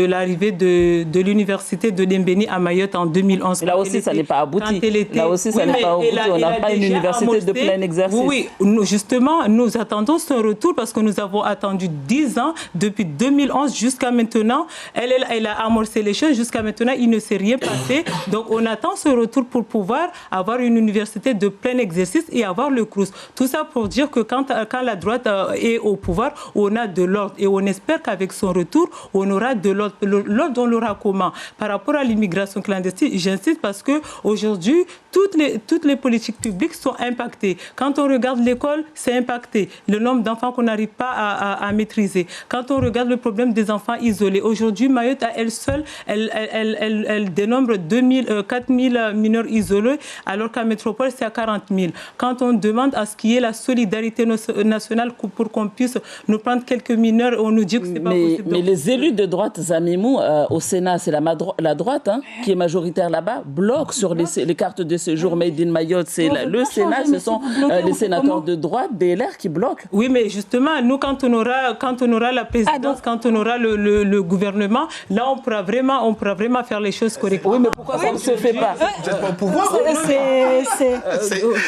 l'arrivée de l'université de Lembéni à Mayotte en 2011. Et là aussi, ça n'est pas abouti. Là aussi, ça n'est pas abouti. On n'a pas une université de plein exercice. Oui, justement, nous attendons son retour parce que nous avons attendu 10 ans, depuis 2011 jusqu'à maintenant. Elle a amorcé les choses. Jusqu'à maintenant, il ne s'est rien passé. Donc, on attend ce retour pour pouvoir avoir une université de plein exercice et avoir le CROUS. Tout ça pour dire que quand la droite est au pouvoir, on a de l'ordre. Et on espère qu'avec son retour, on aura de l'ordre. L'ordre, on l'aura comment? Par rapport à l'immigration clandestine, j'insiste parce qu'aujourd'hui, toutes les politiques publiques sont impactées. Quand on regarde l'école, c'est impacté. Le nombre d'enfants qu'on n'arrive pas à maîtriser. Quand on regarde le problème des enfants isolés. Aujourd'hui, Mayotte, à elle seule, elle dénombre 4 000 mineurs isolés, alors qu'à métropole, c'est à 40 000. Quand on demande à ce qu'il y ait la solidarité nationale pour qu'on puisse nous prendre quelques mineurs, on nous dit que c'est pas possible. Mais les élus de droite, Zamimou, au Sénat, c'est la droite qui est majoritaire là-bas, bloque sur les cartes de séjour Made in Mayotte. C'est le Sénat, ce sont les sénateurs de droite, DLR, qui bloquent. Oui, mais justement, nous, quand on aura la présidence, quand on aura le gouvernement, là, on pourra vraiment faire les choses correctement. Oui, mais pourquoi ça ne se fait pas? Vous n'êtes pas au pouvoir.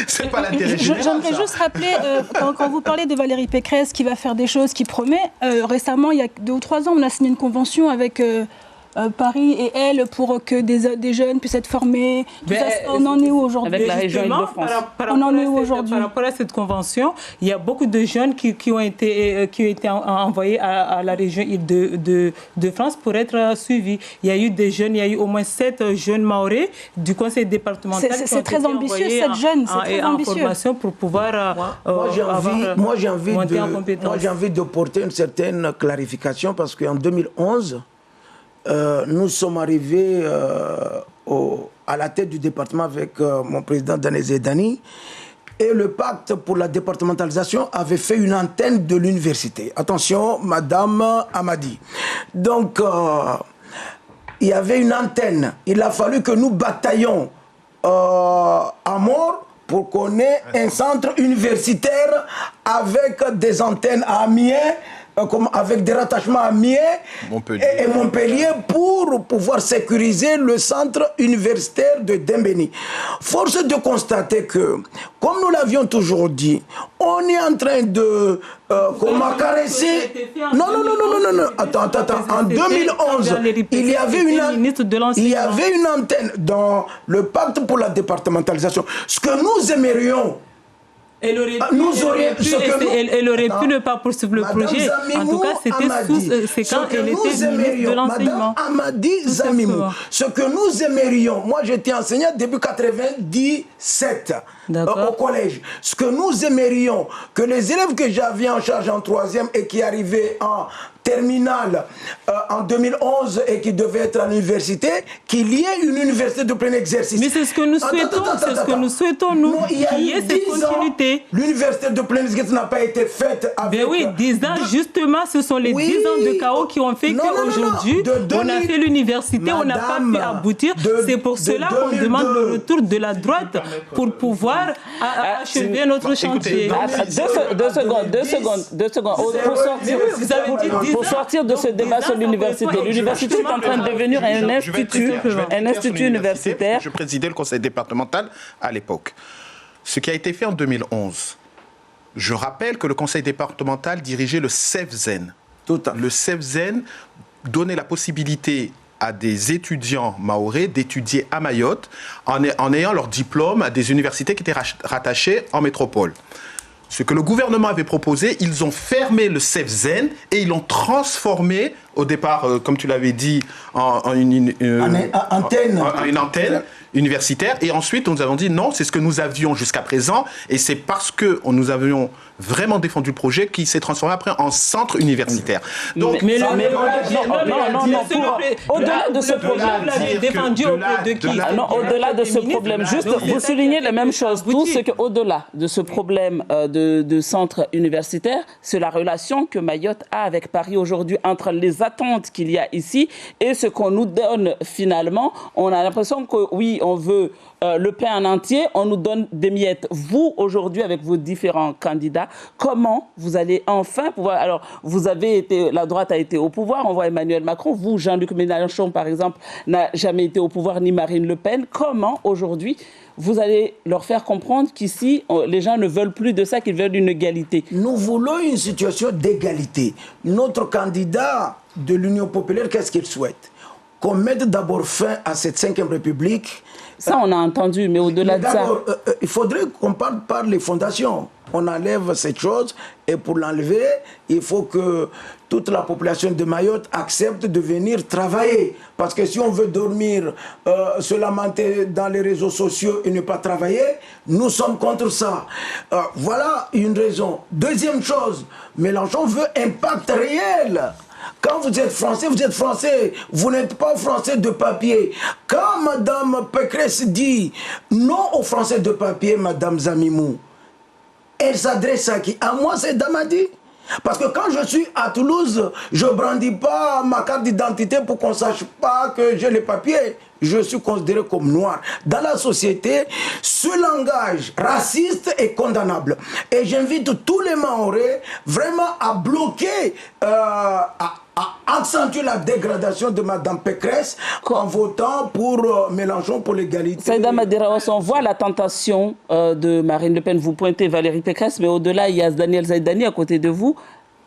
C'est pas l'intérêt général. J'aimerais juste rappeler, quand vous parlez de Valérie Pécresse qui va faire des choses, qui promet, récemment, il y a 2 ou 3 ans, on a signé une convention avec Paris et elle pour que des jeunes puissent être formés. On en est où aujourd'hui? Avec la région Île-de-France. On en est où aujourd'hui? Par rapport à cette convention, il y a beaucoup de jeunes qui ont été envoyés à la région Île-de-France pour être suivis. Il y a eu des jeunes, il y a eu au moins 7 jeunes Mahorais du conseil départemental. C'est très ambitieux, 7 jeunes. C'est très ambitieux. En formation pour pouvoir moi, j'ai envie de porter une certaine clarification parce qu'en 2011, nous sommes arrivés à la tête du département avec mon président Danezé Dani et le pacte pour la départementalisation avait fait une antenne de l'université. Attention, Madame Amadi. Donc, il y avait une antenne. Il a fallu que nous bataillions à mort pour qu'on ait un centre universitaire avec des antennes à Amiens, avec des rattachements à Amiens et Montpellier pour pouvoir sécuriser le centre universitaire de Dembéni. Force est de constater que, comme nous l'avions toujours dit, on est en train de caresser... Non. Attends. En 2011, il y avait une antenne dans le pacte pour la départementalisation. Ce que nous aimerions... Elle aurait pu ne pas poursuivre le projet. En tout cas, c'est quand elle était ministre de l'enseignement. Madame Amadi Zamimou, ce que nous aimerions, moi j'étais enseignant depuis 1997 au collège, ce que nous aimerions, que les élèves que j'avais en charge en 3e et qui arrivaient en terminale en 2011 et qui devait être à l'université, qu'il y ait une université de plein exercice. Mais c'est ce que nous souhaitons, nous, qu'il y ait cette continuité. L'université de plein exercice n'a pas été faite avec... Ben oui, 10 ans, justement, ce sont les 10 ans de chaos qui ont fait qu'aujourd'hui, on a fait l'université, on n'a pas pu aboutir. C'est pour cela qu'on demande le retour de la droite pour pouvoir achever notre chantier. 2 secondes. Pour sortir de ce débat sur l'université. L'université est en train de devenir un institut universitaire. Je présidais le conseil départemental à l'époque. Ce qui a été fait en 2011, je rappelle que le conseil départemental dirigeait le CEFZEN. Le CEFZEN donnait la possibilité à des étudiants mahorais d'étudier à Mayotte en ayant leur diplôme à des universités qui étaient rattachées en métropole. Ce que le gouvernement avait proposé, ils ont fermé le CEFZEN et ils l'ont transformé, au départ, comme tu l'avais dit, en une antenne universitaire. Et ensuite, nous avons dit non, c'est ce que nous avions jusqu'à présent. Et c'est parce que nous avions vraiment défendu le projet qu'il s'est transformé après en centre universitaire. Donc, au-delà de ce problème, au-delà de ce problème, juste vous soulignez la même chose. Tout ce qu'au-delà de ce problème de centre universitaire, c'est la relation que Mayotte a avec Paris aujourd'hui, entre les attentes qu'il y a ici et ce qu'on nous donne finalement. On a l'impression que oui, on veut le pain en entier, on nous donne des miettes. Vous, aujourd'hui, avec vos différents candidats, comment vous allez enfin pouvoir... Alors, la droite a été au pouvoir, on voit Emmanuel Macron. Vous, Jean-Luc Mélenchon, par exemple, n'a jamais été au pouvoir, ni Marine Le Pen. Comment, aujourd'hui, vous allez leur faire comprendre qu'ici, les gens ne veulent plus de ça, qu'ils veulent une égalité? Nous voulons une situation d'égalité. Notre candidat de l'Union populaire, qu'est-ce qu'il souhaite? Qu'on mette d'abord fin à cette 5e République. Ça, on a entendu, mais au-delà de ça... il faudrait qu'on parle par les fondations. On enlève cette chose, et pour l'enlever, il faut que toute la population de Mayotte accepte de venir travailler. Parce que si on veut dormir, se lamenter dans les réseaux sociaux et ne pas travailler, nous sommes contre ça. Voilà une raison. Deuxième chose, Mélenchon veut impact réel. Quand vous êtes français, vous êtes français. Vous n'êtes pas français de papier. Quand Mme Pécresse dit non aux français de papier, Mme Zamimou, elle s'adresse à qui? À moi, c'est Damadi. Parce que quand je suis à Toulouse, je ne brandis pas ma carte d'identité pour qu'on ne sache pas que j'ai les papiers. Je suis considéré comme noir. Dans la société, ce langage raciste est condamnable. Et j'invite tous les Mahorais vraiment à bloquer, à accentuer la dégradation de Mme Pécresse en votant pour Mélenchon pour l'égalité. Saïda Madiraos, on voit la tentation de Marine Le Pen. Vous pointez Valérie Pécresse, mais au-delà, il y a Daniel Zaïdani à côté de vous,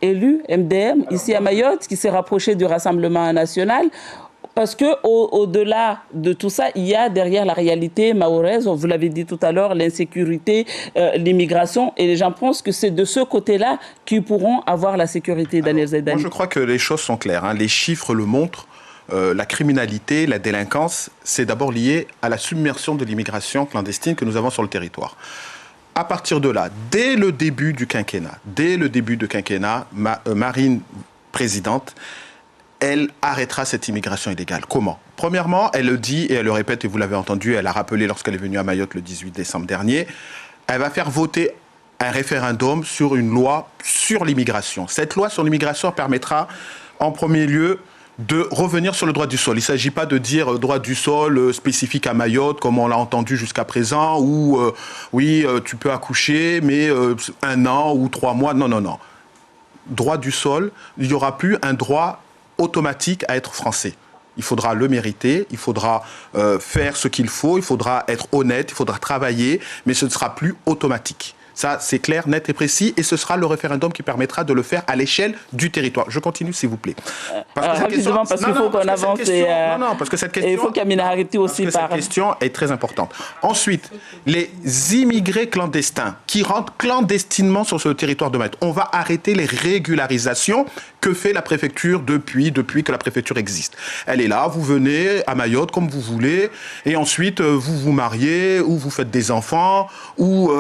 élu MDM, ici à Mayotte, qui s'est rapproché du Rassemblement national. Parce qu'au-delà de tout ça, il y a derrière la réalité mahoraise, vous l'avez dit tout à l'heure, l'insécurité, l'immigration. Et les gens pensent que c'est de ce côté-là qu'ils pourront avoir la sécurité, Daniel Zaïdani. Moi, je crois que les choses sont claires. Les chiffres le montrent. La criminalité, la délinquance, c'est d'abord lié à la submersion de l'immigration clandestine que nous avons sur le territoire. À partir de là, dès le début du quinquennat, Marine, présidente, elle arrêtera cette immigration illégale. Comment? Premièrement, elle le dit et elle le répète, et vous l'avez entendu, elle a rappelé lorsqu'elle est venue à Mayotte le 18 décembre dernier, elle va faire voter un référendum sur une loi sur l'immigration. Cette loi sur l'immigration permettra, en premier lieu, de revenir sur le droit du sol. Il ne s'agit pas de dire droit du sol spécifique à Mayotte, comme on l'a entendu jusqu'à présent, où tu peux accoucher, mais 1 an ou 3 mois. Non, non, non. Droit du sol, il n'y aura plus un droit automatique à être français. Il faudra le mériter, il faudra faire ce qu'il faut, il faudra être honnête, il faudra travailler, mais ce ne sera plus automatique. Ça, c'est clair, net et précis, et ce sera le référendum qui permettra de le faire à l'échelle du territoire. Je continue, s'il vous plaît. Rapidement, parce qu'il faut qu'on avance. Parce que cette question... Et il faut qu'Amina Hariti aussi parle. Cette question est très importante. Ensuite, les immigrés clandestins qui rentrent clandestinement sur ce territoire de Mayotte, on va arrêter les régularisations que fait la préfecture depuis que la préfecture existe. Elle est là, vous venez à Mayotte comme vous voulez, et ensuite vous vous mariez, ou vous faites des enfants, ou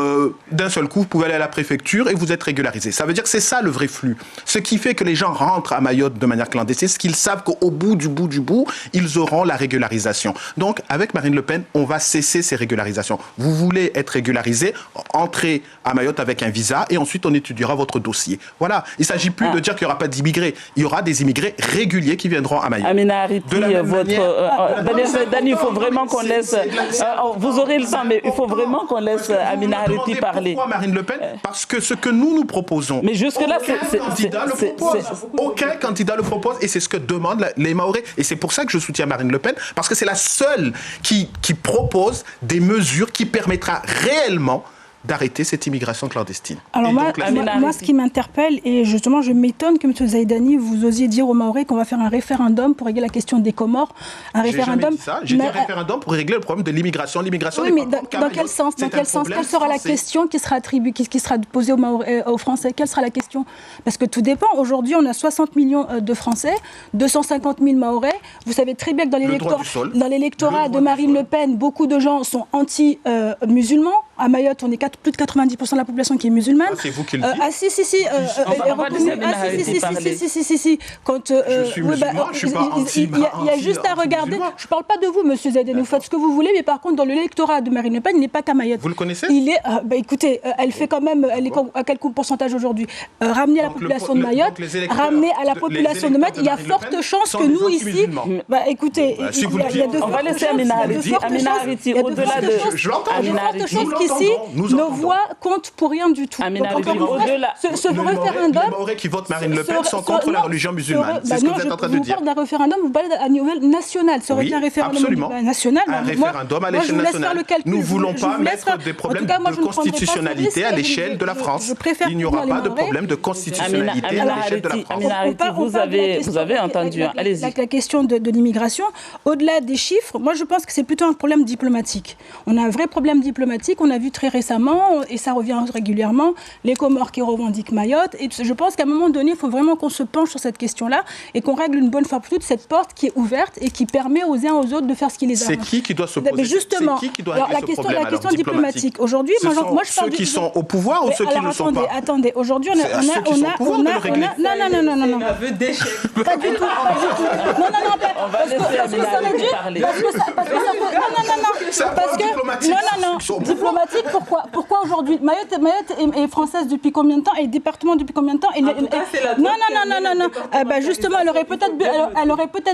d'un seul coup, vous pouvez aller à la préfecture et vous êtes régularisé. Ça veut dire que c'est ça le vrai flux. Ce qui fait que les gens rentrent à Mayotte de manière clandestine, c'est qu'ils savent qu'au bout du bout, ils auront la régularisation. Donc, avec Marine Le Pen, on va cesser ces régularisations. Vous voulez être régularisé, entrez à Mayotte avec un visa et ensuite on étudiera votre dossier. Voilà. Il ne s'agit plus de dire qu'il n'y aura pas d'immigrés. Il y aura des immigrés réguliers qui viendront à Mayotte. Amina Hariti, Dani, il faut vraiment qu'on laisse... vous aurez le temps, mais il faut vraiment qu'on laisse Amina Hariti parler. Pourquoi Marine Le Pen? Parce que ce que nous propposons, mais jusque-là, aucun candidat le propose, et c'est ce que demandent les Mahorais. Et c'est pour ça que je soutiens Marine Le Pen, parce que c'est la seule qui propose des mesures qui permettra réellement d'arrêter cette immigration clandestine. Alors moi, ce qui m'interpelle, et justement je m'étonne que M. Zaïdani, vous osiez dire aux Mahorais qu'on va faire un référendum pour régler la question des Comores. Référendum. J'ai dit un référendum pour régler le problème de l'immigration. Oui, mais dans quel sens? Quelle sera la question qui sera attribuée, qui sera posée aux Français? Quelle sera la question? Parce que tout dépend. Aujourd'hui, on a 60 millions de Français, 250 000 Mahorais. Vous savez très bien que dans l'électorat de Marine Le Pen, beaucoup de gens sont anti-musulmans. À Mayotte, on est plus de 90% de la population qui est musulmane. C'est vous qui le dites. Si. Quand je suis musulman, je suis pas anti. Il y a juste à regarder. Je ne parle pas de vous, monsieur Zaïdani. Vous faites ce que vous voulez, mais par contre, dans l'électorat de Marine Le Pen, il n'est pas qu'à Mayotte. Vous le connaissez? Écoutez, elle fait quand même. Elle est à quel pourcentage aujourd'hui? Ramener à la population de Mayotte. Ramener à la population de Mayotte. Il y a forte chance que nous ici. Écoutez, il y a de on va laisser Amina Hariti au-delà de. Je l'entends. Ici, nos voix comptent pour rien du tout. Les Mahorais qui votent Marine Le Pen sont contre la religion musulmane. C'est ce que vous êtes en train de dire. Vous parlez d'un référendum, vous parlez à niveau national. Ça aurait été un référendum national. Un référendum à l'échelle nationale. Nous ne voulons pas mettre des problèmes de constitutionnalité à l'échelle de la France. Il n'y aura pas de problème de constitutionnalité à l'échelle de la France. Amina Hariti, vous avez entendu. Allez-y. La question de l'immigration, au-delà des chiffres, moi je pense que c'est plutôt un problème diplomatique. On a un vrai problème diplomatique. On a vu très récemment, et ça revient régulièrement, les Comores qui revendiquent Mayotte. Et je pense qu'à un moment donné, il faut vraiment qu'on se penche sur cette question-là et qu'on règle une bonne fois pour toutes cette porte qui est ouverte et qui permet aux uns aux autres de faire ce qui les arrange. C'est qui doit se poser? Mais justement, la question diplomatique. Aujourd'hui, moi je parle ceux qui sont au pouvoir ou ceux qui ne sont pas? Attendez, aujourd'hui on a non. Pas du tout. Non. On va laisser Amina Hariti parler. Parce que diplomatique, pourquoi aujourd'hui Mayotte est française depuis combien de temps et département depuis combien de temps? Non. Justement, elle aurait peut-être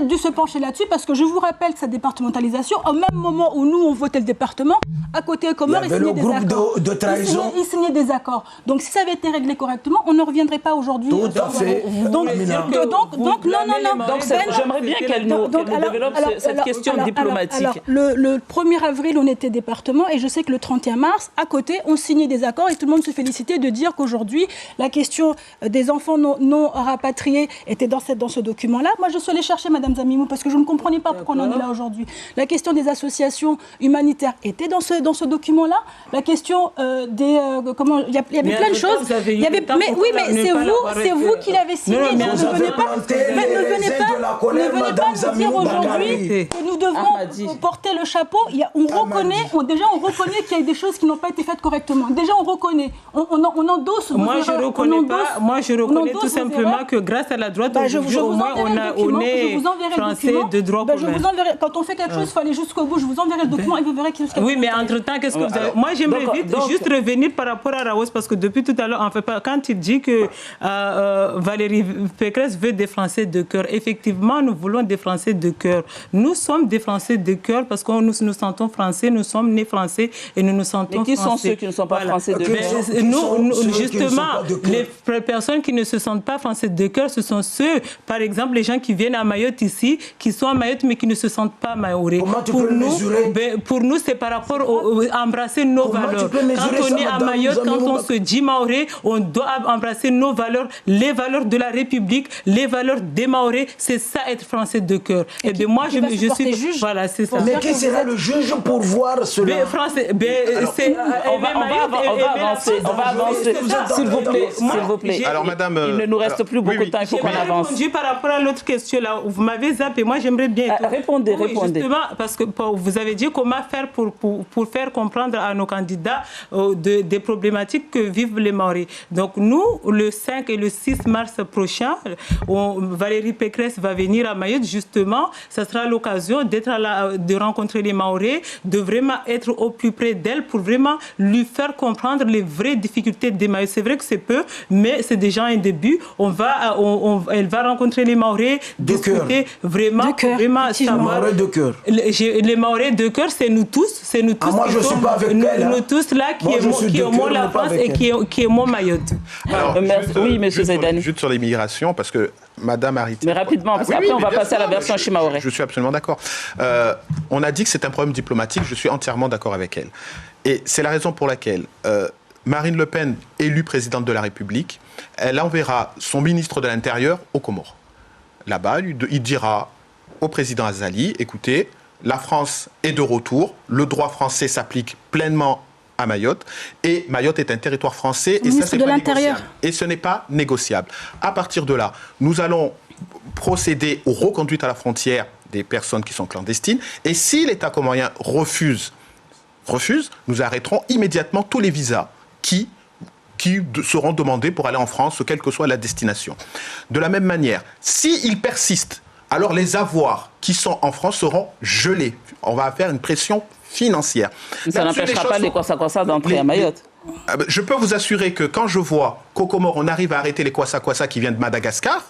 dû se pencher là-dessus, parce que je vous rappelle que sa départementalisation, au même moment où nous on votait le département, à côté des Comores, ils signaient des accords. Donc si ça avait été réglé correctement, on ne reviendrait pas aujourd'hui. Tout à fait. Donc non. Donc j'aimerais bien qu'elle nous développe cette question diplomatique. Alors, le 1er avril, on était département, et je sais que le 31 mars, à côté, on signait des accords et tout le monde se félicitait de dire qu'aujourd'hui, la question des enfants non rapatriés était dans ce document-là. Moi, je suis allée chercher Mme Zamimou parce que je ne comprenais pas pourquoi on en est là aujourd'hui. La question des associations humanitaires était dans ce document-là. La question des... il y avait plein de choses. Mais c'est vous qui l'avez signé. Ne venez pas pas nous dire aujourd'hui que nous devons porter le chapeau. On reconnaît qu'il y a des choses qui n'ont pas été faites correctement. Déjà, on reconnaît. On endosse. Moi, je reconnais tout simplement que grâce à la droite, aujourd'hui, au moins, on est français de droit commun. Quand on fait quelque chose, il faut aller jusqu'au bout. Je vous enverrai le document et vous verrez qu'il y a. Oui, mais entre-temps, qu'est-ce que vous avez... Moi, j'aimerais juste revenir par rapport à Raoult, parce que depuis tout à l'heure, quand il dit que Valérie Pécresse veut des Français de cœur, effectivement, nous voulons des Français de cœur. Nous sommes des Français de cœur parce que nous nous sentons français, nous sommes nés français et nous nous sentons français. Mais qui sont ceux qui ne sont pas français de cœur? Nous, justement, les personnes qui ne se sentent pas français de cœur, ce sont ceux, par exemple, les gens qui viennent à Mayotte ici, qui sont à Mayotte mais qui ne se sentent pas mahorais. Pour nous, c'est par rapport à embrasser nos valeurs. Quand on est à Mayotte, quand on se dit mahorais, on doit embrasser nos valeurs, les valeurs de la République, les valeurs des mahorais. C'est ça être français de cœur. Et bien moi, je suis juge. Voilà, c'est ça. Mais qui sera le juge pour voir cela? On va avancer. S'il vous plaît. Alors, madame... Il ne nous reste plus beaucoup de temps, il faut qu'on avance. Par rapport à l'autre question là, vous m'avez zappé, moi j'aimerais bien... Répondez. Justement, parce que vous avez dit comment faire pour faire comprendre à nos candidats des problématiques que vivent les Mahorais. Donc nous, le 5 et le 6 mars prochain, Valérie Pécresse va venir à Mayotte, justement, ça sera l'occasion de rencontrer les Mahorais, de vraiment être au plus près d'elle pour vraiment lui faire comprendre les vraies difficultés des Mahorais. C'est vrai que c'est peu, mais c'est déjà un début. Elle va rencontrer les Mahorais, discuter vraiment savoir. Les Mahorais de cœur, c'est nous tous. Moi, je ne suis pas avec elle. Nous tous là qui aimons la France et qui aimons Mayotte. Alors, oui, monsieur Zaidani. Juste sur l'immigration, parce que Madame Ariti... Mais rapidement, parce qu'après, on va passer à la version Chimaoré. Je suis absolument d'accord. On a dit que c'est un problème diplomatique, je suis entièrement d'accord avec elle. Et c'est la raison pour laquelle Marine Le Pen, élue présidente de la République, elle enverra son ministre de l'Intérieur aux Comores. Là-bas, il dira au président Azali, écoutez, la France est de retour, le droit français s'applique pleinement à Mayotte, et Mayotte est un territoire français, et ça, c'est pas négociable. Et ce n'est pas négociable. À partir de là, nous allons procéder aux reconduites à la frontière des personnes qui sont clandestines, et si l'État comorien refuse, nous arrêterons immédiatement tous les visas qui seront demandés pour aller en France, quelle que soit la destination. De la même manière, s'ils persistent, alors les avoirs qui sont en France seront gelés. On va faire une pression financière. Ça n'empêchera pas les Kwassa d'entrer à Mayotte. Je peux vous assurer que quand je vois qu'au Comores, on arrive à arrêter les Kwassa qui viennent de Madagascar,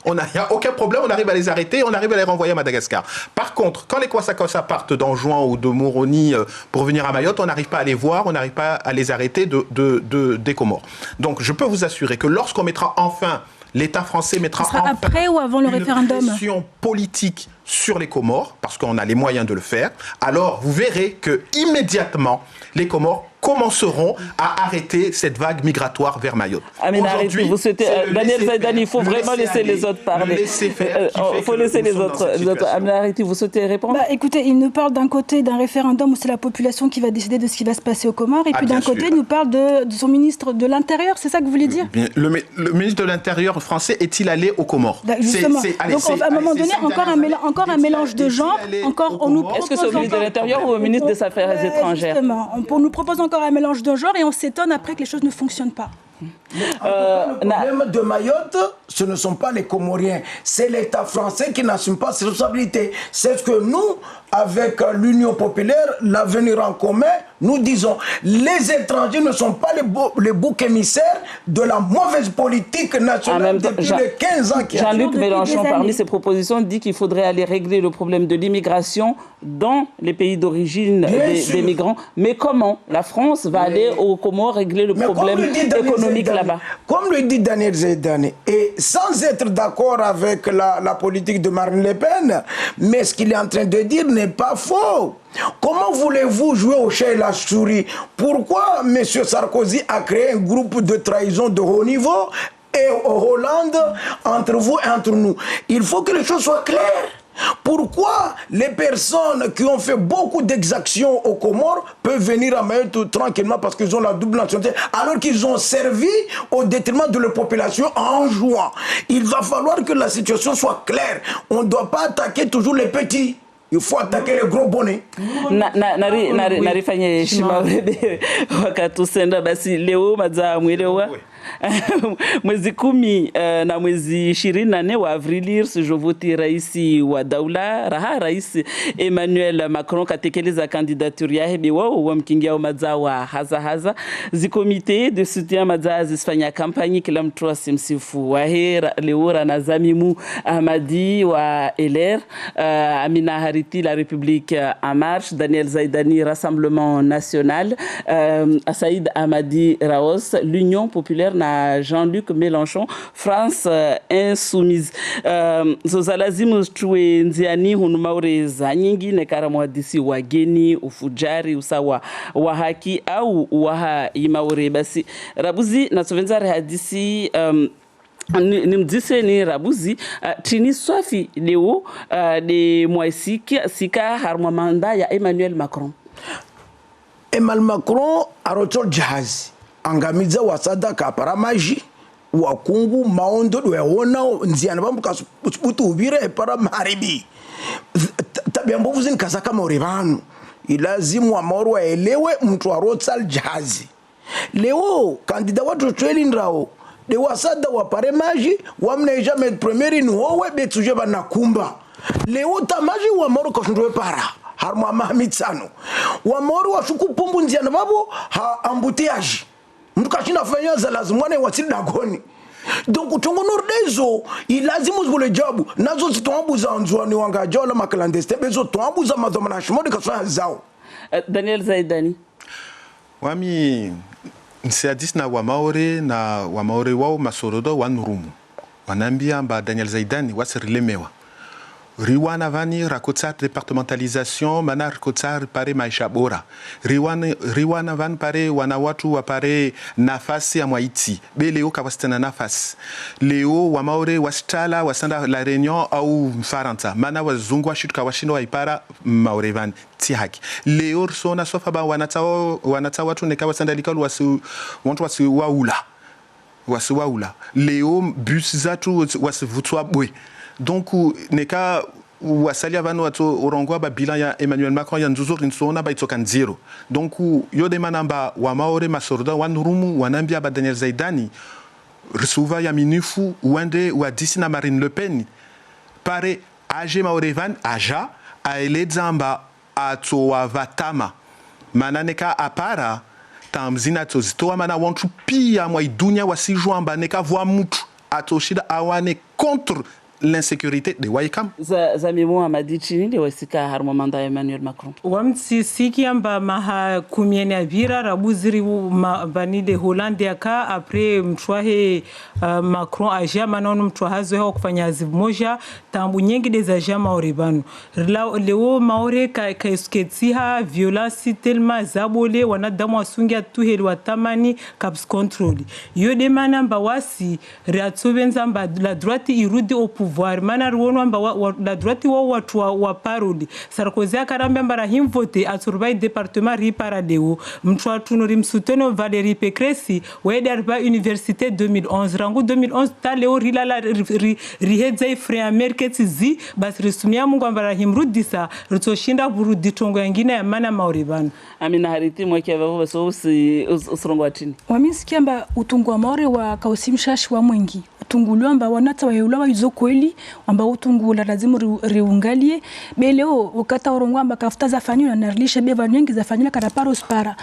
il n'y a aucun problème, on arrive à les arrêter, on arrive à les renvoyer à Madagascar. Par contre, quand les Kwassa partent d'Anjouan ou de Moroni pour venir à Mayotte, on n'arrive pas à les voir, on n'arrive pas à les arrêter des Comores. Donc je peux vous assurer que lorsqu'on mettra enfin, l'État français mettra enfin après ou avant le référendum, une pression politique sur les Comores, parce qu'on a les moyens de le faire, alors vous verrez que immédiatement les Comores commenceront à arrêter cette vague migratoire vers Mayotte. Aujourd'hui, vous souhaitez, Daniel Zaidani, il faut vraiment laisser les autres parler. Il faut laisser les autres. Amina Ariti, vous souhaitez répondre? Écoutez, il nous parle d'un côté d'un référendum où c'est la population qui va décider de ce qui va se passer aux Comores, et puis d'un côté, il nous parle de son ministre de l'Intérieur, c'est ça que vous voulez dire? Le ministre de l'Intérieur français est-il allé aux Comores? Justement. Donc, à un moment donné, encore un mélange de genres. Est-ce que c'est au ministre de l'Intérieur ou au ministre des Affaires étrangères? Justement. On nous propose encore un mélange de genres et on s'étonne après que les choses ne fonctionnent pas. Le problème de Mayotte, ce ne sont pas les Comoriens, c'est l'État français qui n'assume pas ses responsabilités. C'est ce que nous, avec l'Union populaire, l'avenir en commun, nous disons, les étrangers ne sont pas les boucs émissaires de la mauvaise politique nationale depuis les 15 ans. Jean-Luc Mélenchon, parmi ses propositions, dit qu'il faudrait aller régler le problème de l'immigration dans les pays d'origine des migrants. Mais comment la France va aller aux Comores régler le problème économique là-bas? Comme le dit Daniel Zaidani, et sans être d'accord avec la politique de Marine Le Pen, mais ce qu'il est en train de dire n'est pas faux. Comment voulez-vous jouer au chat et la souris? Pourquoi M. Sarkozy a créé un groupe de trahison de haut niveau et Hollande entre vous et entre nous? Il faut que les choses soient claires. Pourquoi les personnes qui ont fait beaucoup d'exactions aux Comores peuvent venir à Mayotte tranquillement parce qu'ils ont la double nationalité, alors qu'ils ont servi au détriment de la population en jouant? Il va falloir que la situation soit claire. On ne doit pas attaquer toujours les petits. Il faut attaquer les gros bonnets. Narifanye shima urebe wakatusenda basi leo maza mwelewa mwezi 10 na mwezi 24 wa Avrili sijovoti raisi wa daula rais Emmanuel Macron katekeleza kandidature yake biwao wa mkingia maza wa haza zikomite de soutien maza zifanya kampani kila mtu asimsifu wahera leo na Zamimu Ahmadi wa LR, Amina Hariti la République en marche, Daniel Zaidani Rassemblement National, Saïd Hamadi Raos l'Union populaire na Jean-Luc Mélenchon France Insoumise. Zozalazimu tuwe nziani hunumaure za nyingi nekara mwadisi wageni ufujari usawa wa haki au waha imaure basi rabuzi na sovenzare hadisi ni mdise ni rabuzi trini swafi leo de moisiki sika harma manda ya Emmanuel Macron. Emmanuel Macron arochol jahazi angamiza wasada kapara maji wakungu maondo weona nziana bambuka butu ubire para maribi tabia mbovu zini kasaka moribanu ilazimu amoro waelewe mtu arotsal jahazi leo kandida watu tweli ndrao de wasada wapare maji wamneja med premieri nuowe betuje banakumba leo tamaji wamoro kashundwe para harma mamitsano wamoro washuku pumbu nziana babo ha ambutiage mtu kashina fanya za lazimwane wasili dagoni. Donc utongo nordezo ilazimu zbule jabu nazo zitombu za nzuani wangajola maklandeste bezo tombu za mazomana shimode kaswa zao. Daniel Zaidani wami nsiadis na wamaore wao masorodo wanurumu wanambia mba Daniel Zaidani wasirilemewa riwana vani rakotsar departementalisation mana rakotsar pare maisha bora riwana van pare wana watu wapare nafasi ya mwaiti be leo kawastana nafasi leo wamaore wastala wasanda la Réunion au Mfaranta mana wazungu washitu kawashindo waipara maore van tihaki leo sona sofa ba wanata watu neka wasanda likalo wasi waula leo bus zatu wasivutwa bwe. Donc neka wasalia vano watu orongwa ba bilan ya Emmanuel Macron ya nzuzur insona ba itsokan zero. Donc yo demanda mba wa maore masorda wanurumu wanambia ba Daniel Zaidani risuva ya minifu wande wa disi na Marine Le Pen pare age maorevan aja aele zamba ato wa vatama mananeka apara tamzina tozitoa mana wantu pia mwa idunya wasijwamba neka voa mutu atoshida awane contre l'insécurité de Waikam. Zamimu Ahmadi chini de wasika harma manda Emmanuel Macron. Wamsi siki amba maha kumieni avira rabuziri bani de Hollande yaka après mchwahe Macron aja manono mchwahazo hao kufanya azivu moja tambu nyengi de zaja maore banu. Leo maore ka isketiha violence telma zabole wanadamu wasungia tuheli watamani caps control. Yo demana mba wasi reatsobenza mba la droite irudi au pouvoir mana ruono amba la droite watu wa parodi Sarkozy akarambia mbara himvote aturbai département riparadeo mtu atuno rimsuteno Valérie Pécresse wederba université 2011 rangu 2011 taleo rilala rihedza frère Merketi zi bas risumia mungu mbara himrudisa rutoshinda burudi tongo yangine ya mana mauribana. Amina Hariti mweke vavo baso usirongo watini wamisikia mba utungu wa maore wa kausimshashi wa mwengi utungulu amba wanata waeula wa izo kweli amba utungula lazimu riungalie beleo ukata orongwa amba kafuta za fanyo na rilisha beva nyingi za fanyo karaparo spara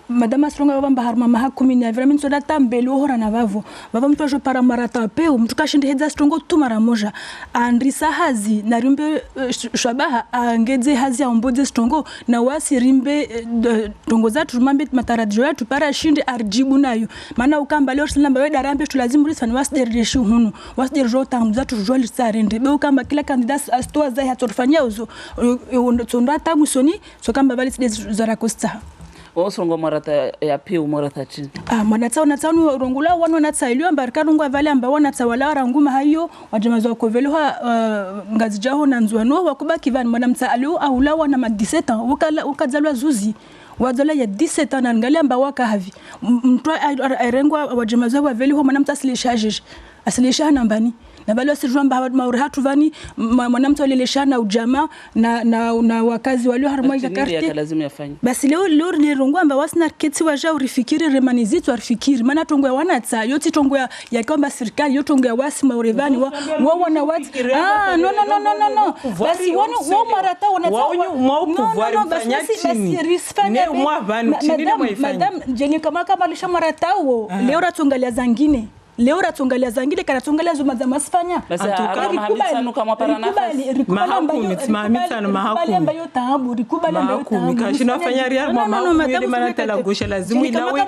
madama stronga bamba harma mahakumi ni avira minso data mbele ohora na vavo mtu ajo para marata peu mtu kashinde hedza strongo tu mara moja andrisa hazi na rimbe shabaha angeze hazi ambodze strongo na wasi rimbe tongo za tumambe mataradio ya tupara shinde arjibu nayo maana ukamba leo silamba we darambe tulazimu risani wasdereshi hunu wasderejo tamza tujwali sarende be ukamba kila kandidasi astoa za hatorfanyia uzo tsonda tamusoni so kamba bali side za rakosta osongo marata ya pia marata chini mwanatsa unatsa rongula wana unatsa iliyo mbarika rongwa vale amba wanatsa wala ranguma hayo wajamazo kovelwa ngazi jaho na nzwano wakubaki van mwanamtsa aliyo aula wana ma 17 ans ukadzalwa zuzi wadzala ya 17 ans ngali amba waka havi mtu arengwa wajamazo wa vele ho mwanamtsa asilisha nambani na bali wasijamba maurihatu vani mwanamtu alileshana ujama na wakazi walio harmoi ya karte lazima yafanye basi leo ni rongwa amba wasina keti waja urifikiri remanizitu arifikiri maana tongwa wanatsa yoti tongwa ya kwamba serikali yoti tongwa wasi maurevani wa wana wati no basi wao marata wanatsa madam jeni kama lisha marata wo leo ratongalia zangine leo ratongalia zangile kana tongalia zuma za masfanya mahamitano kama para nafasi mahakumi ambayo taabu rikubali ambayo taabu kashina fanya ria mama yule mana tala gosha lazima ilawe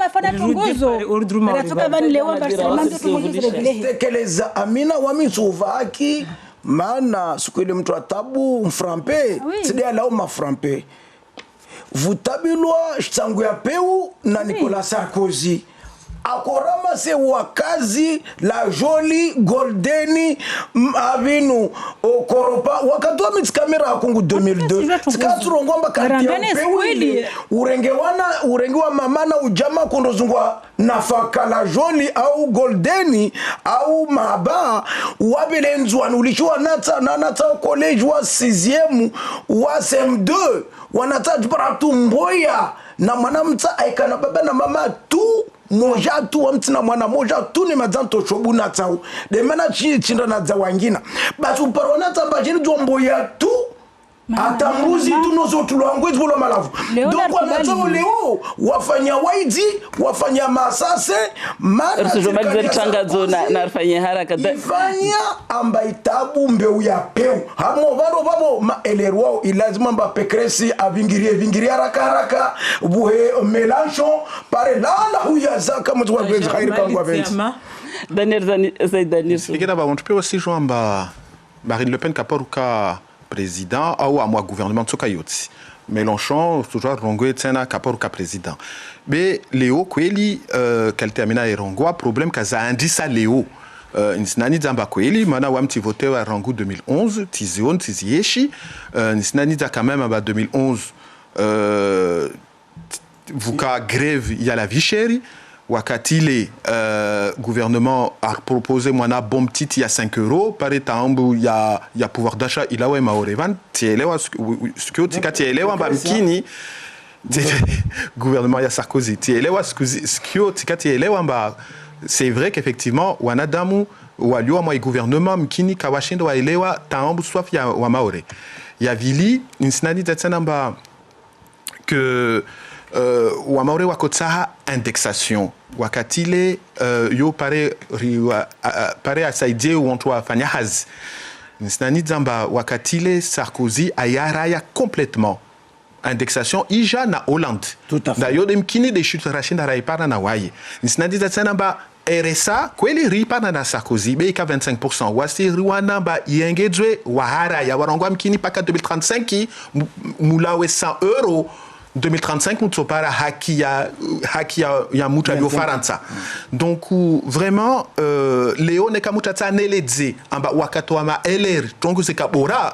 ratoka bani leo Barcelona tekeleza Amina wamisuvaki maana siku ile mtu atabu mframpe sidi alao maframpe vutabilwa changu ya peu na Nicolas Sarkozy akorama se wakazi la Jolie Goldeni avinu okoropa wakatoa mitskamera akungu 2002 tikaturongomba kati ya peuli urengewa mama na ujama kundozungwa nafaka la Jolie au Goldeni au maba wabelenzwa ulichwa nata college wa 6e wa CM2 wanata paratu mboya na mwanamta aikana baba na mama tu moja tu wamtina mwana moja tu ni madzanto chobuna tsau de mana chinda na za wangina basi uparona tsamba chini jombo ya tu atamruzi tu nozo tulwangwe zolo malavu donc wanatoa leo wafanya waidi wafanya masase mana sijomaliza tangazo na fanya haraka fanya amba itabu mbeu ya peu hamo babo maelerwa ilazima mba pekresi avingirie haraka buhe Mélenchon pare lala huya zaka mtu wa gwezi khairi kangwa vezi Daniel Zaidani ikena ba on peut aussi joindre Marine Le Pen kaporuka président ou à moi gouvernement tsoka yoti Mélenchon toujours rongwe tsena kaporuka président mais Léo Kweli qu'elle termina erongwa problème kaza indisa Léo Nisnani Zamba Kweli, mana wamti voté à Rango 2011, Tizion, Tizieshi, Nisnani Zamba quand même à 2011, Vuka grève, il y a la vie chérie, wakati le gouvernement a proposé moi na bombe petite il y a 5 €, par exemple il y a pouvoir d'achat, il a ouais maorevan, tielewa ce que tielewa mbamkini, gouvernement il y a Sarkozy, tielewa ce que tielewa mba c'est vrai qu'effectivement wanadamu waliwa mwa gouvernement mkini kawashindo waelewa taambu swaf ya wa maore ya vili insinani tsanamba que wa maore wakotsaha indexation wakatile yo pare asaidie wontoa fanya haz insinani zamba wakatile Sarkozy ayaraya complètement indexation ija na Hollande d'ailleurs dem kini de chute rachinda raipana na waye insinani tsanamba RSA kweli ripana na Sarkozy beika 25% wasi rwana ba yengedzwe wahara ya warangwa mkini paka 2035 ki mulawe 100 € 2035 mutopara haki ya mutu alio faransa donc vraiment Léo ne kamuta tsaneledze amba wakatoa ma LR tongo sekabora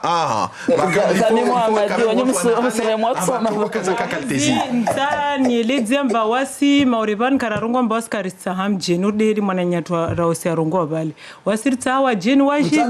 ni ledze amba wasi maurevan kararongwa amba waskarisa hamje nurderi mwananyatwa raosi arongwa bale wasirtsa wa jeni waje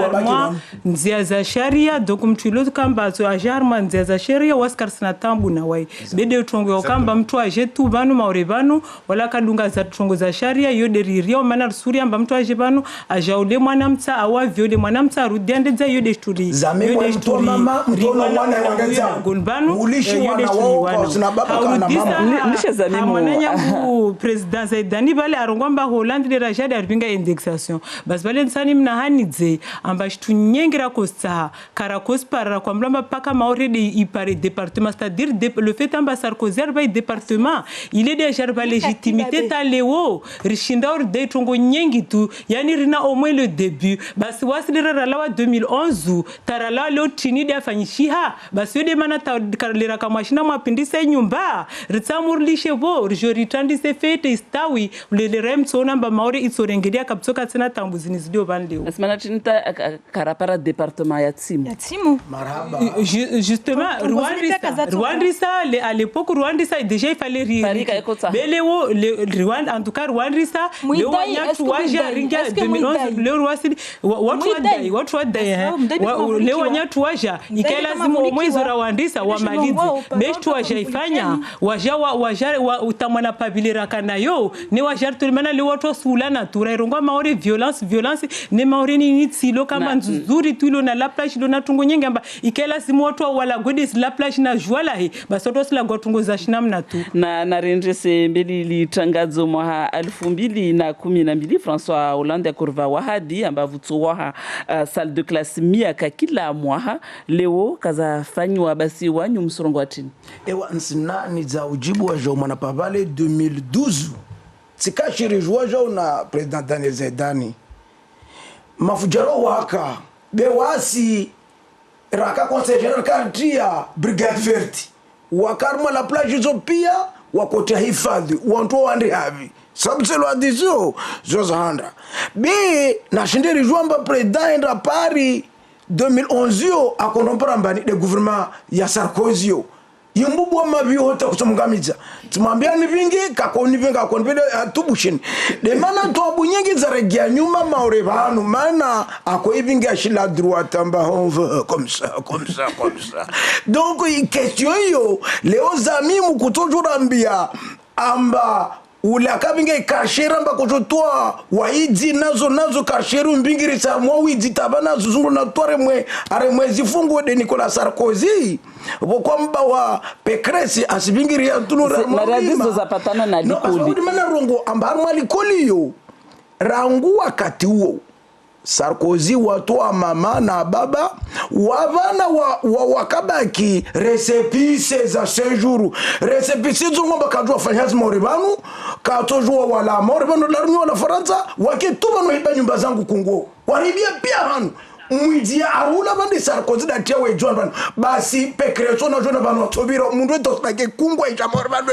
harma nzia za sharia donc mtuilo kamba zo ajarma nzia za sharia waskarsina tambu na wai bede tongo okamba mtu aje tu vanu maurevanu wala kadunga za tongo za sharia yoderi rio manar suria amba mtu aje vanu ajaule mwanamtsa awa viole mwanamtsa rudende za yode sturi yode sturi mama mtono wana wangaza gonbanu ulishi wana wao zina baba kana mama nisha zamimu mananya ku president Zaidani bale arongomba Hollande de rajade arbinga indexation bas bale nsani mnahanidze amba shtu nyengira kosta karakos para kwa mlamba paka maoredi ipare département c'est-à-dire le fait amba Sarkozy arba département il est déjà la légitimité ta leo rishinda or de tongo nyengi tu yani rina au moins le début basi wasidira lawa 2011 tarala leo chini dia fanyishiha basi yode mana ta karlera kamashina mapindisa nyumba ritsamurlishe vo rijoritrandise fete istawi le remtsona mba maori itsorengedia kapsoka tsena tambuzini zidio vanleo asimana chinta karapara département ya Tsimu marhaba justement Rwandisa à l'époque Rwandisa déjà il fallait Belewo Rwanda en tout cas Rwandisa le wanyatu waja ringa 2011 le Rwasidi watu wadai le wanyatu waja ikaela zimu omwezo Rwandisa wa malizi beshtu waja ifanya waja utamwana pabilera kanayo ne waja tulimana le watu sulana turaironga maori violence ne maori ni tsilo kama nzuri tuilo na la plage do na tungo nyengamba ikaela zimu watu wala godis la plage na jwala he basoto sila gotungo za shinamna tu na renjese mbeli litangazo mwa 2012 François Hollande kurva wahadi ambavu tuwaha salle de classe miaka kila mwaha leo kaza fanywa basi wanyu msorongo atini ewa nsina ni za ujibu wa jo mwana pavale 2012 tsikashiri jwa jo na president Daniel Zedani mafujaro waka bewasi raka conseil general kartia brigade verte wakarma la plage zo pia wakotea hifadhi wantu wande havi sabselo adizio zozahanda bi nashindiri jwamba president à Paris 2011 akonompara mbani de gouvernement ya Sarkozy yimbubu mabio hota kusomgamiza tumwambia ni vingi kakoni vinga konbele atubushin de mana to bunyingi zaregia nyuma maore banu mana ako ivinga shila droite amba on veut comme ça donc question yo leo zami mukutojura mbia amba ula kabinga kashera mba kujotoa waidi nazo kasheru mbingiri sa mwa widi tabana zungu na tore mwe are mwezi fungu de Nicolas Sarkozy bokwamba wa Pécresse asibingiri ya tulura maradizo zapatana na likoli no mana rongo amba mwa likoli yo rangu wakati huo Sarkozy watoa mama na baba wavana wakabaki resepise za séjour resepise zongomba kadwa fanyazi moribanu katojua wala moribanu larunyo wala Faransa wakituba no hiba nyumba zangu kungo waribia pia hanu mwijia arula bandi Sarkozy datia wejuan banu basi Pécresse na jona banu tobiro mundu etosake kungwa ija moribanu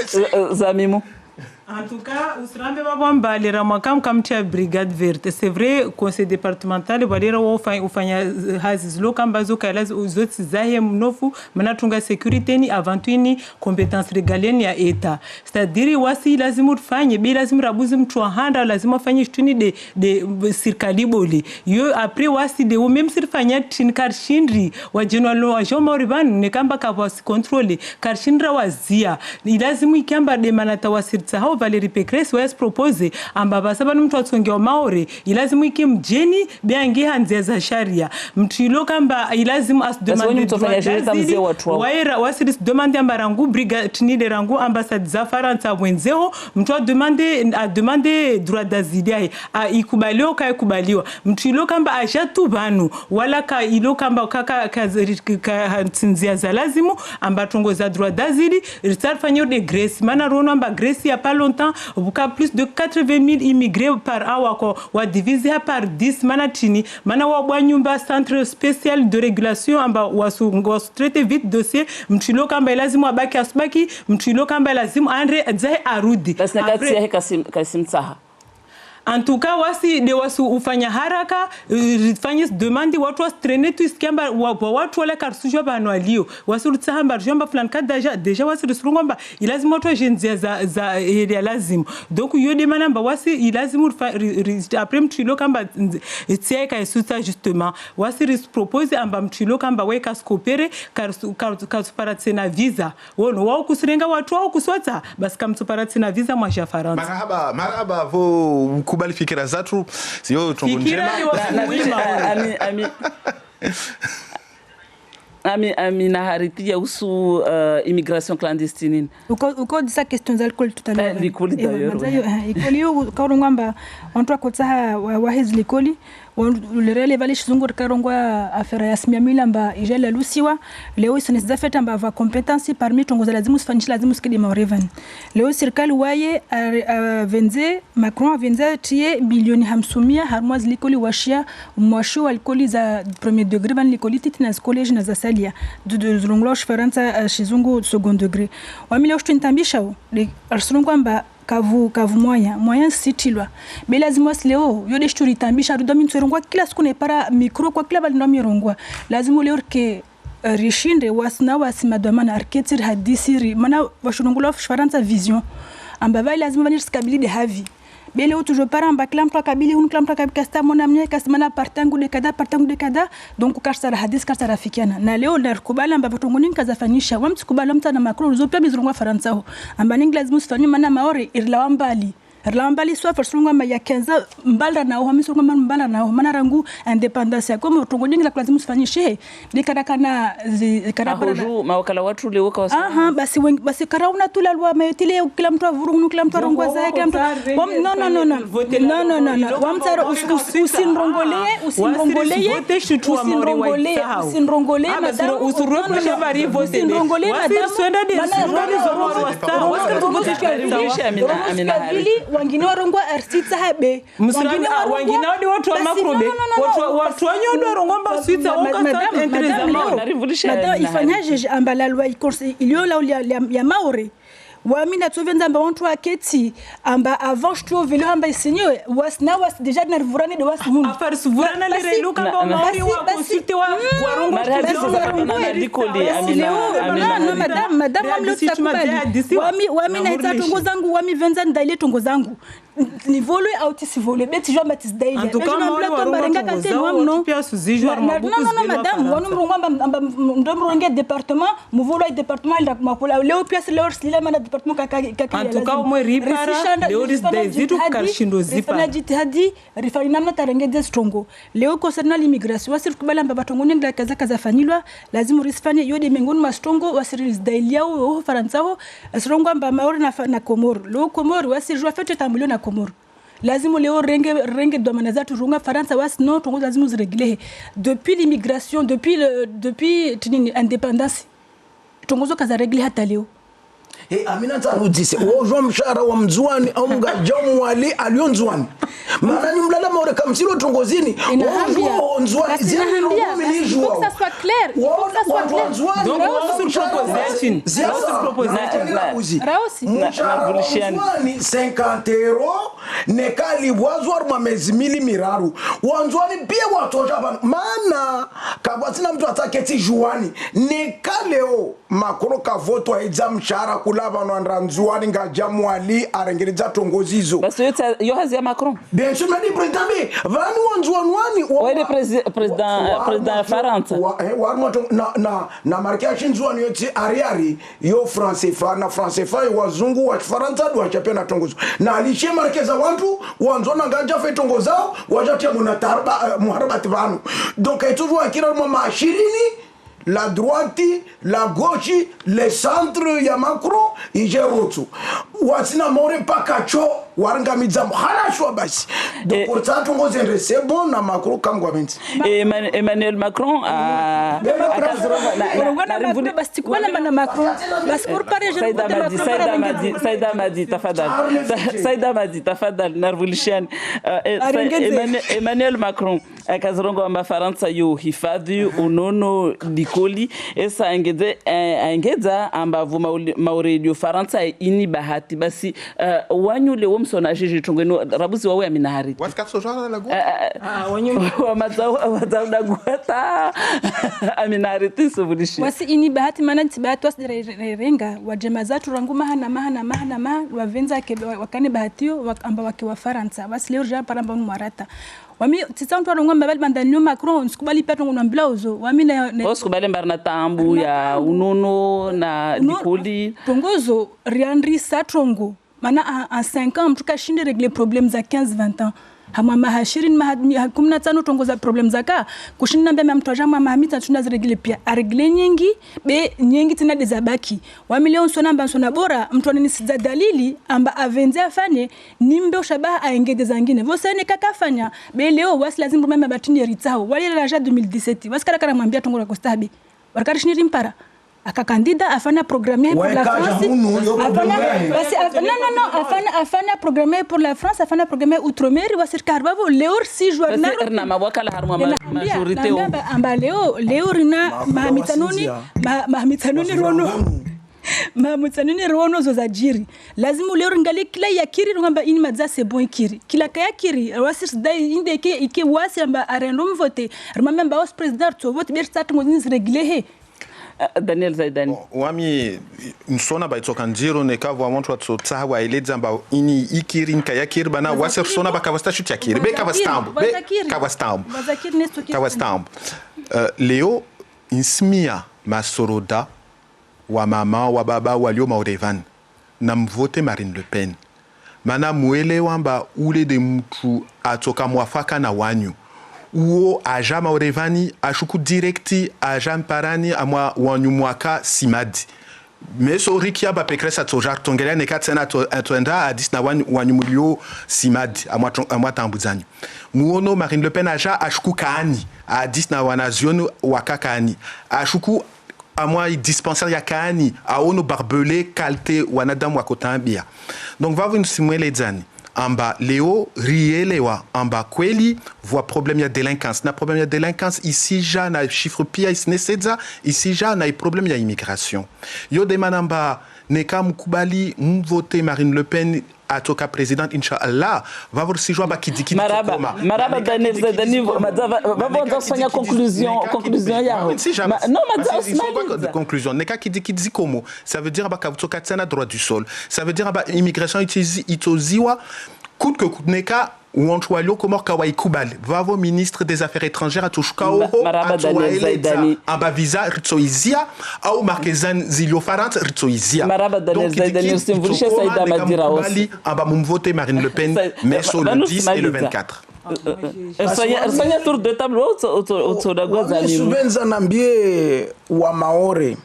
Zamimu En tout cas, Ousrambe Babamba, les Ramakam Kamtia Brigade Verte. C'est vrai, conseil départemental, les Valera Oufanya Hazis Lokambazo Kalas, aux autres Zahem Nofu, Manatunga sécurité ni avantuni compétence régalienne ya État. C'est-à-dire, wasi lazimut fanye, bi lazim rabuzim tuahanda, lazima fanye tuni de sirkaliboli. Yo après wasi de ou même sir fanya tin karshindri, wa jenwalo wa joma riban, ne kamba kawasi contrôler, karshindra wazia. Ilazimu ikamba de manata wasirtsa hao Valérie Pécresse wes propose ambaba sabana mtu atsongea maore ilazimu ikimjeni biangi hanze za sharia mtilo kamba ilazimu as demander waira wasiris demander ambarangu brigade ni rangu ambassade za Faransa wenzeo mtu a demander droit d'asile ikubaliwa ka ikubaliwa mtilo kamba ashatu banu wala ka ilo kamba kaka tsinzia za lazimu ambatongo za droit d'asile ritarfanyo de Grèce mana rono amba Grèce ya pas longtemps, plus de 80 000 immigrés par an, ou divisé par 10 manatini, manawa nyumba centre spécial de régulation, amba wasu traité vite dossier, mtilo kamba lazimu abaki asbaki, mtilo kamba lazimu andre zahe arudi. Parce que Kasim Saha. En tout cas, wasi de wasu ufanya haraka, fanyis demandi watu wastrene tu iskamba watu wale karsujo banwalio. Wasu rutsahamba jamba plan kad deja wasi rusurungomba ilazimu watu wajenzia za area lazimu. Donc yode manamba wasi ilazimu après mtilo kamba tsieka esuta justement. Wasi propose amba mtilo kamba weka skopere karsuparatse visa. Wono wao kusirenga watu wao kuswata basi kamsuparatse na visa mwa Faransa. Marhaba vo kubali fikira zatu sio tongo njema ami na haritia usu immigration clandestine uko disa question za l'école tout à l'heure l'école d'ailleurs école yo kaurungamba onto akotsa wa his l'école lirele vale shizungu karongwa afera ya simia mila amba ijele lusiwa leo sineza feta amba va competence parmi tongoza lazimu sifanisha lazimu skidi mareven leo serikali waye venze Macron venze tie bilioni 500 harmoz likoli washia mwasho alkoli za premier degré van likoli titina college na za salia de zlonglosh faransa shizungu second degré wami leo shtuntambisha le arsulungu amba kavu moyen sitilwa belazima leo yode shturitambisha rudomi ntswerongwa kila siku ne para micro kwa kila bali ndomi rongwa lazima leo ke rishinde wasna wasimadamana arketir hadisiri mana washunungula faransa vision amba vai lazima vanir skabili de havi bele toujours para amba klam to kabili un klam to kabili kasta mona mnya kasta mana partangu de kada donc karsara hadis karsara fikiana na leo na kubala amba batongoni kazafanyisha wamtukubala mtana makro uzopia bizurungwa faransa ho amba ningi lazima usifanywe mana maore irlawambali swa farsulunga ma ya 15 mbala na ho misurunga mbala na ho mana rangu independence ya komo tongoni la lazima usifanyishe bikarakana karabara mawakala watu leo kwa basi karauna tula lwa metile kila mtu avurunu kila mtu arongwa zake kila mtu no wamtara usinrongole madam usurupeshe bari vote wangine warongwa artitsa habe wangine wadi watu wa makrobe watu wanyodo warongwa mba switsa wakasa entreza madam ifanyaje amba la loi ilio la ya maore wamina tuvenza amba wantu aketi amba avant je trouve le amba seigneur wasna was déjà nervurane de was mun afar suvurana le relu kamba maori wa consulte wa warongo na likoli madame wami na tongo zangu wami venza ndaile tongo zangu ni volé auti si volé beti jo matis daily en tout cas moi barenga kante non madame wonu mrongamba ndomronge département mu volé département il makola leo pièce leo sila mana département kaka en tout cas moi ripara leo dis dezitu karshindo zipa na jitihadi rifari namna tarenge des strongo leo concernant l'immigration wasir kubala mbaba tongoni ngla kaza fanilwa lazima risfanye yode mengoni ma strongo wasir daily yao faransa ho strongo mbaba maori na Komoro leo Komoro wasir jo fete tambulio na Komoro lazima leo renge domana zatu runga faransa was non tongo lazima ziregile depuis l'immigration depuis indépendance tongo zo kaza regle hata leo Amina tarudise wojwa mshara wa mzwani au mgajamu wali alionzwani maana ni mlala maore kamsilo tongozini wojwa nzwani zini ngumi lijwa faut que ça soit clair donc on se nzwani 50 euro nekali wazwar mamezi mili miraru wanzwani pia watoja bana maana kabwatina mtu ataketi juani nekaleo makoro kavoto exam mshara kulaba no andranzwani ngajamu ali arengereza tongozizo parce que yo hazia Macron bien sûr mais président vani wanzwanwani ouais président Faransa na marquage nzwani yote ariari yo français fa wazungu wa Faransa do achape na tongozo na alishe markeza watu wanzwana ngaja fe tongozao wajatia munatarba muharabati vanu donc toujours akira mama 20 la droite, la gauche, le centre ya Macron ijerutu. Wasina more pakacho waranga mizamu harashwa basi. Donc pour ça tongo zendre c'est bon na Macron kangwa menti. Emmanuel Macron a basi kubala na Macron basi pour parler je Saïda tafadhal narvulishan Emmanuel Macron akazirongo amba Faransa yo hifadhi unono likoli esa angeza amba vuma mauredio Faransa ini bahati basi wanyule womsona jiji tungeno rabusi wawe aminahari wasikasojana la gwa wanyu wa mazao na gwata aminahari tisobulishi wasi ini bahati maana tibahati wasirenga wajema zatu rangu mahana wavenza wakane bahatio amba wake wa Faransa basi leo ja paramba mwarata wami tsantu arongomba bali bandani Macron sikubali peto ngomba uzo wami na osikubali mbarna tambu ya unono na likoli tongozo riandri satrongo mana en 5 ans mtuka shinde régler problèmes à 15-20 ans hamwa mahashirini 15 tongoza problem zaka kushinda mbele mtu ajama mahamita tunaziregile pia aregle nyingi be nyingi tena dezabaki wa milioni sona mba sona bora mtu ananisiza dalili amba avenze afanye nimbe ushabaha aengede zangine vosa ne kakafanya be leo wasi lazima mama batini ritao wale la 2017 wasikara kana mwambia tongola kostabi warkarishini rimpara akakandida afanya programme pour la France afanya programme pour la France afanya programme outre-mer wasirkar bavo leo si journal na mabwaka la harma majorité amba leo rina mahamitanoni rono mahamitanoni rono zozajiri lazima leo ringali kila yakiri ngamba ini madza c'est bon kiri kila kaya kiri wasir dai inde ke wasi amba arendom voter remember os president to vote ber start ngoni régler Daniel Zaidani. Wami nsona ba itsoka njiro neka vwa mtu atsotaha wa eleza amba ini ikiri nkayakiri bana wasir sona ba kavasta shuti yakiri be kavastambu leo insmia masoroda wa mama wa baba walio maurevan na mvote Marine Le Pen mana muele wamba ule de mtu atoka mwafaka na wanyu uo aja maurevani ashuku directi aja mparani amwa wanyu mwaka simadi meso rikia ba pekresa tojar tongelea neka tena atoenda adis na wanyu mulio simadi amwa tambuzanyu muono Marine Le Pen aja ashuku kaani adis na wanazionu wakakaani ashuku amwa dispensaire ya kaani aono barbelé kalte wanadamu wakotambia donc vavu nsimwele dzani amba leo rielewa amba kweli voit problème ya délinquance na problème ya délinquance ici ja na chiffre pia isneseza ici ja na problème ya immigration yo demanda amba neka mkubali mvote Marine Le Pen atoka president inshallah va si joa ba kidiki maraba Daniel Zaidani va kusanya conclusion ya non madza conclusion neka kidiki komo ça veut dire ba kavtoka tsana droit du sol ça veut dire ba immigration itoziwa coûte que coûte neka uonchwalio komor kawai kubal vavo ministre des affaires étrangères atushka oho amba visa ritsoizia au markezan zilio farant ritsoizia maraba Daniel Zaidani simvulisha Saida Madira aussi amba mumvote Marine Le Pen mais sur le 10 et le 24 Sanya tour de table autodagwaza ni subenza nambie wa maore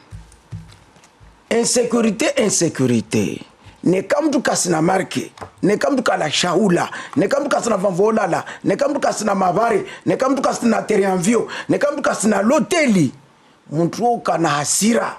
insécurité ne kamtu kasina marke ne kamtu kala shaula ne kamtu kasina vanvolala ne kamtu kasina mavari ne kamtu kasina terianvio ne kamtu kasina loteli mtu kana hasira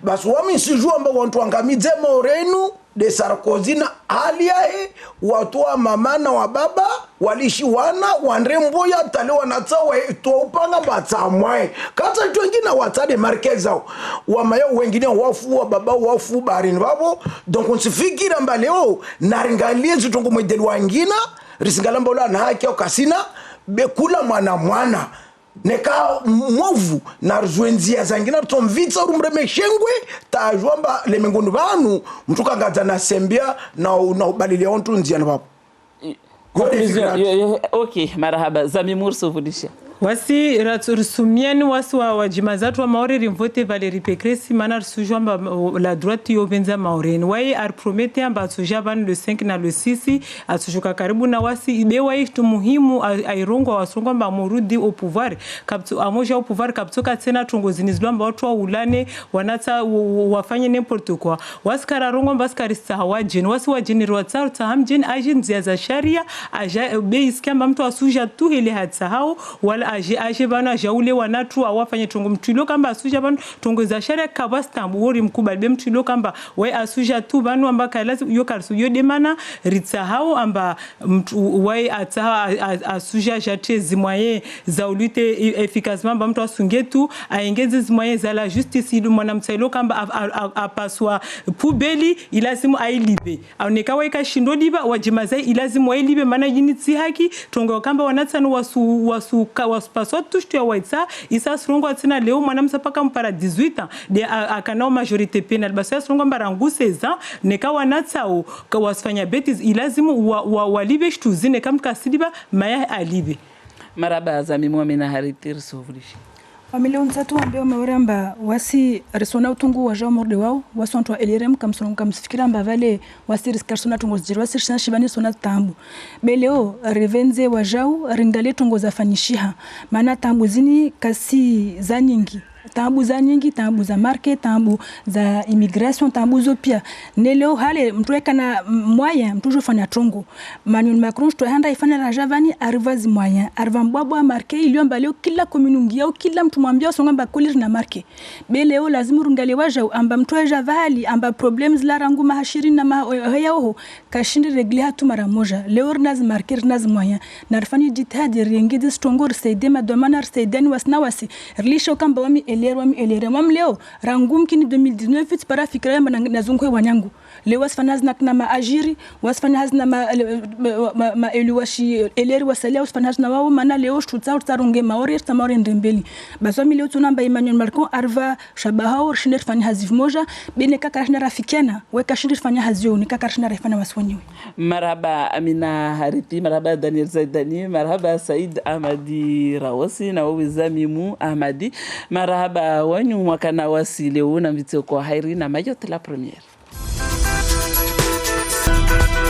basi wami sijua amba watu angamize morenu de Sarkozy na aliae watu wa mama na wa baba walishi wana wandrembo ya tale wanatsawa to upanga batsamwe kata watu wengine watade markeza wa mayo wengine wafu wa baba wafu barini babo donc on se fikira mba leo naringalie zitongo mwedeli wangina risingalamba la na haki okasina bekula mwana neka mwovu na ruzwenzia zangina tomvitsa urumreme shengwe tajwamba lemengondo banu mtuka ngaza na sembia na ubalilia ontu nzia na babu okay marahaba Zami Murso vudisha wasi rasumieni wasi wa jimazatu wa maori rimvote Valérie Pécresse mana sujamba la droite yo benza maoreni wai ar promete amba sujaban le 5 na le 6 asujuka karibu na wasi ibe wai tu muhimu airongo wasongo amba murudi au pouvoir kaptu amoja au pouvoir kaptoka tena tongozinizwa amba watu wa ulane wanata wafanye n'importe quoi waskara rongo baskarisa wajin wasi wajin rwatsa tahamjin ajin ziaza sharia aja be iskamba mtu asuja tu ile hatsahau wala aje bana jaule wanatu awafanye tongo mtilo kamba asuja bana tongo za sharia kabastambu wori mkubali be mtilo kamba we asuja tu banu ambaka lazima yo karsu yo demana ritsahau amba we ataha asuja jate zimoye za ulite efficacement amba mtu asunge tu aengeze zimoye za la justice ilu mwana mtsailo kamba apaswa pubeli ilazimu ailibe aoneka weka shindo liba wajimazai ilazimu ailibe mana yinitsi haki tongo kamba wanatsanu wasu paswa tushtu ya waitsa isa srongo atina leo mwanamsa paka mpara 18 ans de akanao majorité pénale basa srongo mbarangu 16 ans neka wanatsao ka wasfanya betis ilazimu walibe shtuzine kamka siliba maya alibe maraba Zami Muamena haritir sovulishi Familia unsatu ambao mauramba wasi resona utungu wa jao morde wao wasonto elirem kamsifikira mbavale wasi riskarsona tungo zjiru wasi shana shibani sona tambu beleo revenze wa jao ringale tungo za fanishiha maana tambu zini kasi za nyingi tambu za nyingi, tambu za market, tambu za immigration, tambu zo pia neleo hale mtuweka na moyen mtujo fanya tongo Emmanuel Macron to handa ifanya la javani arrivazi moyen arriva mbwabwa marke iliomba leo kila community yao kila mtu mwambia songa mba kolir na marke beleo lazima rungale waja amba mtu javali amba problems la rangu mahashiri na mahayao kashindi regle hatu mara moja leo rnaz marke rnaz moyen na rfani jitihadi riengezi stongor saide madomana saidani wasnawasi rilisho kamba wami elere leo rangum kini 2019 fit para fikra yamba nazungwe wanyangu leo wasfana na maajiri wasfana na ma eluwashi eleri wasalia wasfana na wao mana leo shutza utarunge maori tamore ndembeli bazwa leo tunamba Emmanuel Macron arva shabahao shinir fanya hazif moja bene kakarashna rafikiana weka shinir fanya hazio ni kakarashna rafana waswanyiwe. Marhaba Amina Harithi, marhaba Daniel Zaidani, marhaba Said Ahmadi Rawasi na Wizamimu Ahmadi, marhaba wanyu mwakana wasi leo na mvitio kwa hairi na Mayotte la première.